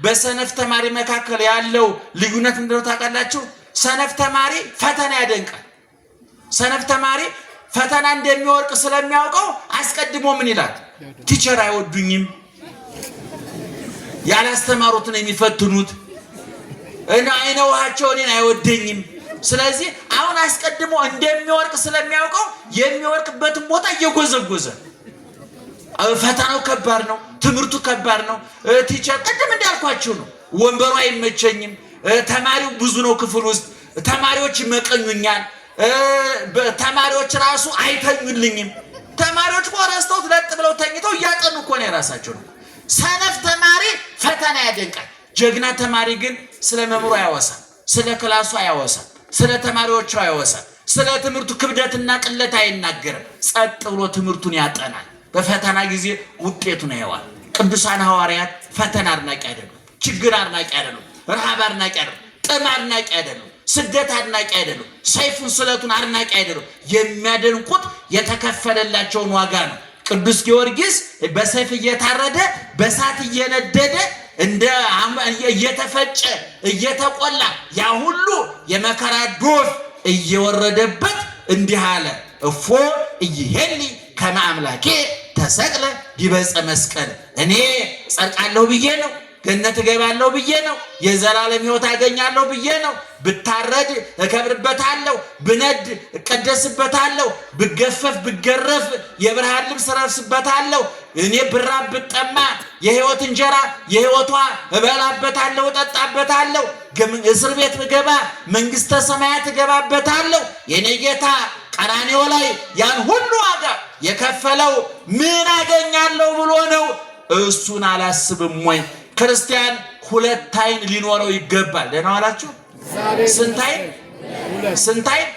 [SPEAKER 1] በሰነፍ ተማሪ መካከል ያለው ልዩነት ምንድነው ታውቃላችሁ? ሰነፍ ተማሪ ፈተና ያደንቃል። ሰነፍ ተማሪ ፈተና እንደሚወርቅ ስለሚያውቀው አስቀድሞ ምን ይላል? ቲቸር አይወዱኝም፣ ያላስተማሩትን የሚፈትኑት እና አይነውሃቸው እኔን አይወደኝም። ስለዚህ አሁን አስቀድሞ እንደሚወርቅ ስለሚያውቀው የሚወርቅበትን ቦታ እየጎዘጎዘ ፈተናው ከባድ ነው፣ ትምህርቱ ከባድ ነው። ቲቸር ቀደም እንዳልኳችሁ ነው። ወንበሩ አይመቸኝም፣ ተማሪው ብዙ ነው ክፍል ውስጥ፣ ተማሪዎች ይመቀኙኛል፣ ተማሪዎች ራሱ አይተኙልኝም። ተማሪዎች ቆረስተው ለጥ ብለው ተኝተው እያጠኑ እኮ ነው የራሳቸው ነው። ሰነፍ ተማሪ ፈተና ያደንቃል። ጀግና ተማሪ ግን ስለ መምሩ አያወሳም፣ ስለ ክላሱ አያወሳም፣ ስለ ተማሪዎቹ አያወሳም፣ ስለ ትምህርቱ ክብደትና ቅለት አይናገርም። ጸጥ ብሎ ትምህርቱን ያጠናል። በፈተና ጊዜ ውጤቱን ያየዋል። ቅዱሳን ሐዋርያት ፈተና አድናቂ አይደሉም፣ ችግር አድናቂ አይደሉም፣ ረሃብ አድናቂ አይደሉም፣ ጥም አድናቂ አይደሉም፣ ስደት አድናቂ አይደሉም፣ ሰይፉን ስለቱን አድናቂ አይደሉም። የሚያደንቁት የተከፈለላቸውን ዋጋ ነው። ቅዱስ ጊዮርጊስ በሰይፍ እየታረደ በሳት እየነደደ እንደ እየተፈጨ እየተቆላ ያ ሁሉ የመከራ ዶፍ እየወረደበት እንዲህ አለ፣ እፎ እይሄሊ ከመ አምላኬ ተሰቅለ ዲበ ዕፀ መስቀል። እኔ ጸድቃለሁ ብዬ ነው፣ ገነት እገባለሁ ብዬ ነው፣ የዘላለም ሕይወት አገኛለሁ ብዬ ነው። ብታረድ እከብርበታለሁ፣ ብነድ እቀደስበታለሁ፣ ብገፈፍ ብገረፍ የብርሃን ልብስ እለብስበታለሁ። እኔ ብራብ ብጠማ የሕይወት እንጀራ የሕይወቷ እበላበታለሁ፣ እጠጣበታለሁ። እስር ቤት ብገባ መንግሥተ ሰማያት እገባበታለሁ። የኔ ጌታ ቀራንዮ ላይ ያን ሁሉ ዋጋ የከፈለው ምን አገኛለሁ ብሎ ነው? እሱን አላስብም ወይ? ክርስቲያን ሁለት ዓይን ሊኖረው ይገባል። ደህና ዋላችሁ? ስንት ዓይን?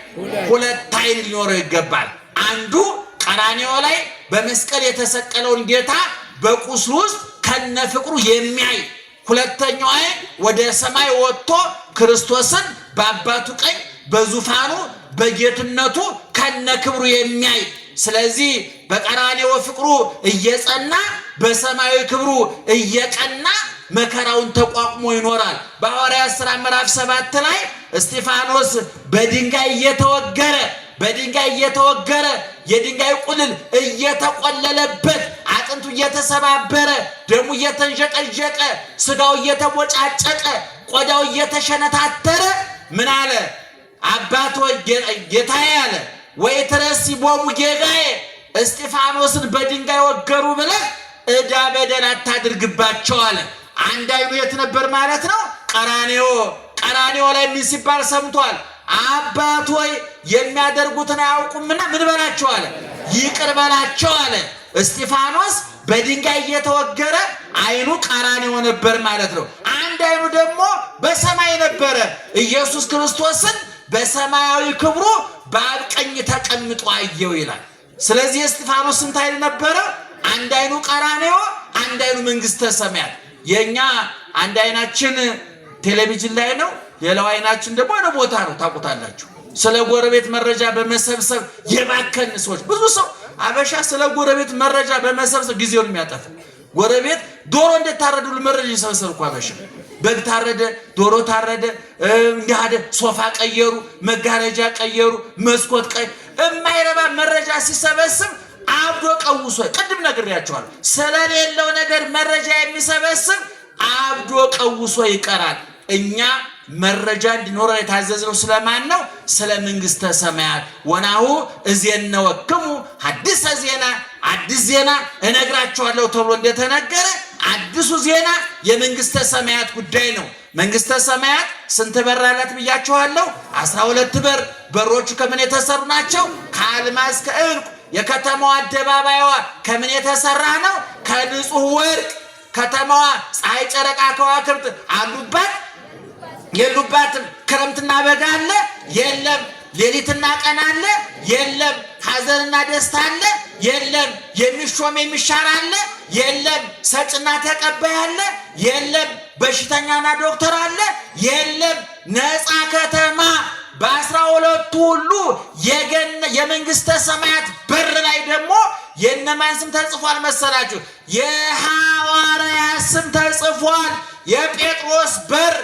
[SPEAKER 1] ሁለት ዓይን ሊኖረው ይገባል። አንዱ ቀራንዮ ላይ በመስቀል የተሰቀለውን ጌታ በቁስሉ ውስጥ ከነፍቅሩ የሚያይ፣ ሁለተኛው ዓይን ወደ ሰማይ ወጥቶ ክርስቶስን በአባቱ ቀኝ በዙፋኑ በጌትነቱ ከነክብሩ የሚያይ ስለዚህ በቀራንዮ ፍቅሩ እየጸና በሰማያዊ ክብሩ እየቀና መከራውን ተቋቁሞ ይኖራል። በሐዋርያት ሥራ ምዕራፍ 7 ላይ እስጢፋኖስ በድንጋይ እየተወገረ የድንጋይ ቁልል እየተቆለለበት አጥንቱ እየተሰባበረ ደሙ እየተንዠቀዠቀ ስጋው እየተቦጫጨቀ ቆዳው እየተሸነታተረ ምን አለ? አባት ሆይ ጌታዬ አለ ወይ ትረሲ ቦሙ ጌጋዬ እስጢፋኖስን በድንጋይ ወገሩ ብለህ ዕዳ በደል አታድርግባቸው አለ። አንድ አይኑ የት ነበር ማለት ነው? ቀራንዮ ላይ ምን ሲባል ሰምቷል? አባት ሆይ የሚያደርጉትን አያውቁምና ምን በላቸው አለ? ይቅር በላቸው አለ። እስጢፋኖስ በድንጋይ እየተወገረ አይኑ ቀራንዮ ነበር ማለት ነው። አንድ አይኑ ደግሞ በሰማይ ነበረ። ኢየሱስ ክርስቶስን በሰማያዊ ክብሩ በአብ ቀኝ ተቀምጦ አየው ይላል። ስለዚህ እስጢፋኖስ ስንት አይን ነበረ? አንድ አይኑ ቀራንዮ፣ አንድ አይኑ መንግስተ ሰማያት። የኛ አንድ አይናችን ቴሌቪዥን ላይ ነው፣ ሌላው አይናችን ደግሞ የሆነ ቦታ ነው። ታውቁታላችሁ። ስለ ጎረቤት መረጃ በመሰብሰብ የባከን ሰዎች ብዙ ሰው አበሻ ስለ ጎረቤት መረጃ በመሰብሰብ ጊዜውን የሚያጠፋ ጎረቤት ዶሮ እንደታረዱ መረጃ ይሰበሰብ እኮ አበሻ። በግ ታረደ፣ ዶሮ ታረደ፣ እንዲያደ ሶፋ ቀየሩ፣ መጋረጃ ቀየሩ፣ መስኮት የማይረባ መረጃ ሲሰበስብ አብዶ ቀውሶ ቅድም ነግሬያቸዋለሁ። ስለሌለው ነገር መረጃ የሚሰበስብ አብዶ ቀውሶ ይቀራል። እኛ መረጃ እንዲኖረን የታዘዝነው ስለማን ነው? ስለ መንግስተ ሰማያት። ወናሁ እዜነወክሙ ሐዲሰ ዜና፣ አዲስ ዜና እነግራቸዋለሁ ተብሎ እንደተነገረ አዲሱ ዜና የመንግስተ ሰማያት ጉዳይ ነው። መንግስተ ሰማያት ስንት በር አላት ብያችኋለሁ? 12 በር። በሮቹ ከምን የተሰሩ ናቸው? ከአልማዝ ከዕንቁ። የከተማዋ አደባባይዋ ከምን የተሰራ ነው? ከንጹህ ወርቅ። ከተማዋ ፀሐይ፣ ጨረቃ፣ ከዋክብት አሉባት የሉባትም? ክረምትና በጋ አለ? የለም። ሌሊትና ቀን አለ? የለም። ሐዘንና ደስታ አለ? የለም። የሚሾም የሚሻር አለ? የለም። ሰጭና ተቀባይ አለ? የለም። በሽተኛና ዶክተር አለ? የለም። ነፃ ከተማ በ12 ሁሉ የመንግስተ ሰማያት በር ላይ ደግሞ የነማን ስም ተጽፏል መሰላችሁ? የሐዋርያት ስም ተጽፏል። የጴጥሮስ በር።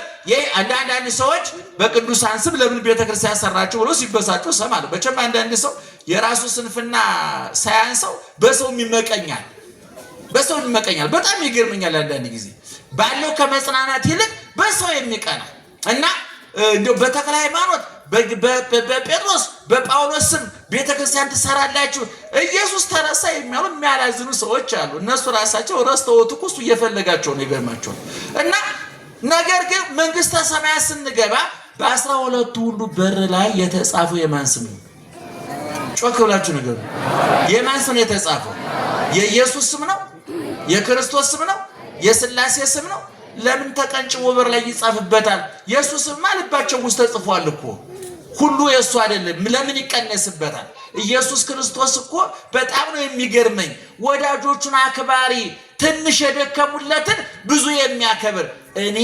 [SPEAKER 1] አንዳንድ ሰዎች በቅዱሳን ስም ለምን ቤተክርስቲያን ሰራችሁ ብሎ ሲበሳጩ ሰማለሁ። መቼም አንዳንድ ሰው የራሱ ስንፍና ሳያንሰው በሰው ይመቀኛል። በጣም ይገርመኛል። አንዳንድ ጊዜ ባለው ከመጽናናት ይልቅ በሰው የሚቀና እና እንደው በተክለ ሃይማኖት በጴጥሮስ በጳውሎስ ስም ቤተክርስቲያን ትሰራላችሁ ኢየሱስ ተረሳ የሚያላዝኑ ሰዎች አሉ። እነሱ ራሳቸው ረስተውት እኮ እሱ እየፈለጋቸው ነው። ይገርማቸዋል። እና ነገር ግን መንግስተ ሰማያት ስንገባ በ12 ሁሉ በር ላይ የተጻፈው የማን ስም ነው? ጮክ ብላችሁ ንገሩ። የማን ስም ነው የተጻፈው? የኢየሱስ ስም ነው? የክርስቶስ ስም ነው? የሥላሴ ስም ነው? ለምን ተቀንጭቦ በር ላይ ይጻፍበታል? ኢየሱስ ስም ልባቸው ውስጥ ተጽፏል እኮ። ሁሉ የሱ አይደለም። ለምን ይቀነስበታል? ኢየሱስ ክርስቶስ እኮ በጣም ነው የሚገርመኝ። ወዳጆቹን አክባሪ፣ ትንሽ የደከሙለትን ብዙ የሚያከብር። እኔ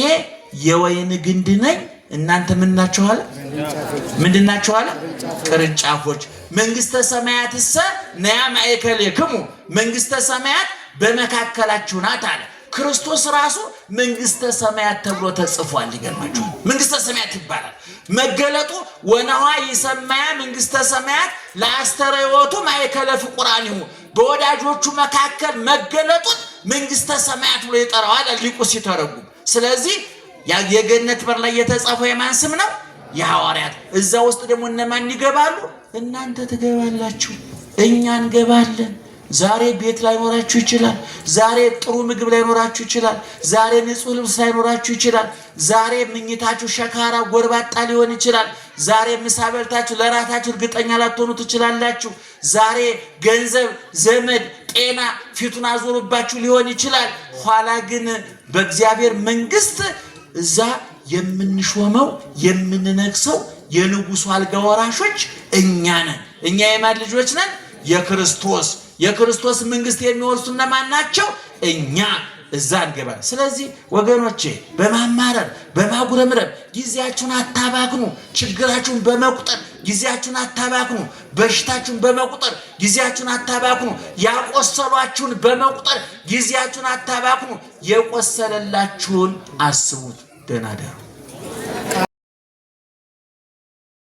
[SPEAKER 1] የወይን ግንድ ነኝ፣ እናንተ ምን ናችሁ አለ? ምንድን ናችሁ አለ? ቅርንጫፎች። መንግስተ ሰማያትሰ ነያ ማእከሌክሙ፣ መንግስተ ሰማያት በመካከላችሁ ናት አለ። ክርስቶስ ራሱ መንግስተ ሰማያት ተብሎ ተጽፏል። ይገርማችሁ። መንግስተ ሰማያት ይባላል መገለጡ። ወነዋ ይሰማያ መንግስተ ሰማያት ለአስተርእዮቱ ማእከለ ፍቁራኒሁ፣ በወዳጆቹ መካከል መገለጡት መንግስተ ሰማያት ብሎ ይጠራዋል ሊቁ ሲተረጉም። ስለዚህ የገነት በር ላይ የተጻፈው የማን ስም ነው? የሐዋርያት። እዛ ውስጥ ደግሞ እነማን ይገባሉ? እናንተ ትገባላችሁ፣ እኛ እንገባለን። ዛሬ ቤት ላይኖራችሁ ይችላል። ዛሬ ጥሩ ምግብ ላይኖራችሁ ይችላል። ዛሬ ንጹህ ልብስ ላይኖራችሁ ይችላል። ዛሬ ምኝታችሁ ሸካራ ጎርባጣ ሊሆን ይችላል። ዛሬ ምሳ በልታችሁ ለራታችሁ እርግጠኛ ላትሆኑ ትችላላችሁ። ዛሬ ገንዘብ፣ ዘመድ፣ ጤና ፊቱን አዞሩባችሁ ሊሆን ይችላል። ኋላ ግን በእግዚአብሔር መንግስት እዛ የምንሾመው የምንነግሰው የንጉሱ አልጋ ወራሾች እኛ ነን። እኛ የማን ልጆች ነን? የክርስቶስ መንግስት የሚወርሱ እነማን ናቸው? እኛ። እዛ እንገባለን። ስለዚህ ወገኖቼ በማማረር በማጉረምረም ጊዜያችሁን አታባክኑ። ችግራችሁን በመቁጠር ጊዜያችሁን አታባክኑ። በሽታችሁን በመቁጠር ጊዜያችሁን አታባክኑ። ያቆሰሏችሁን በመቁጠር ጊዜያችሁን አታባክኑ። የቆሰለላችሁን አስቡት። ደህና ደሩ።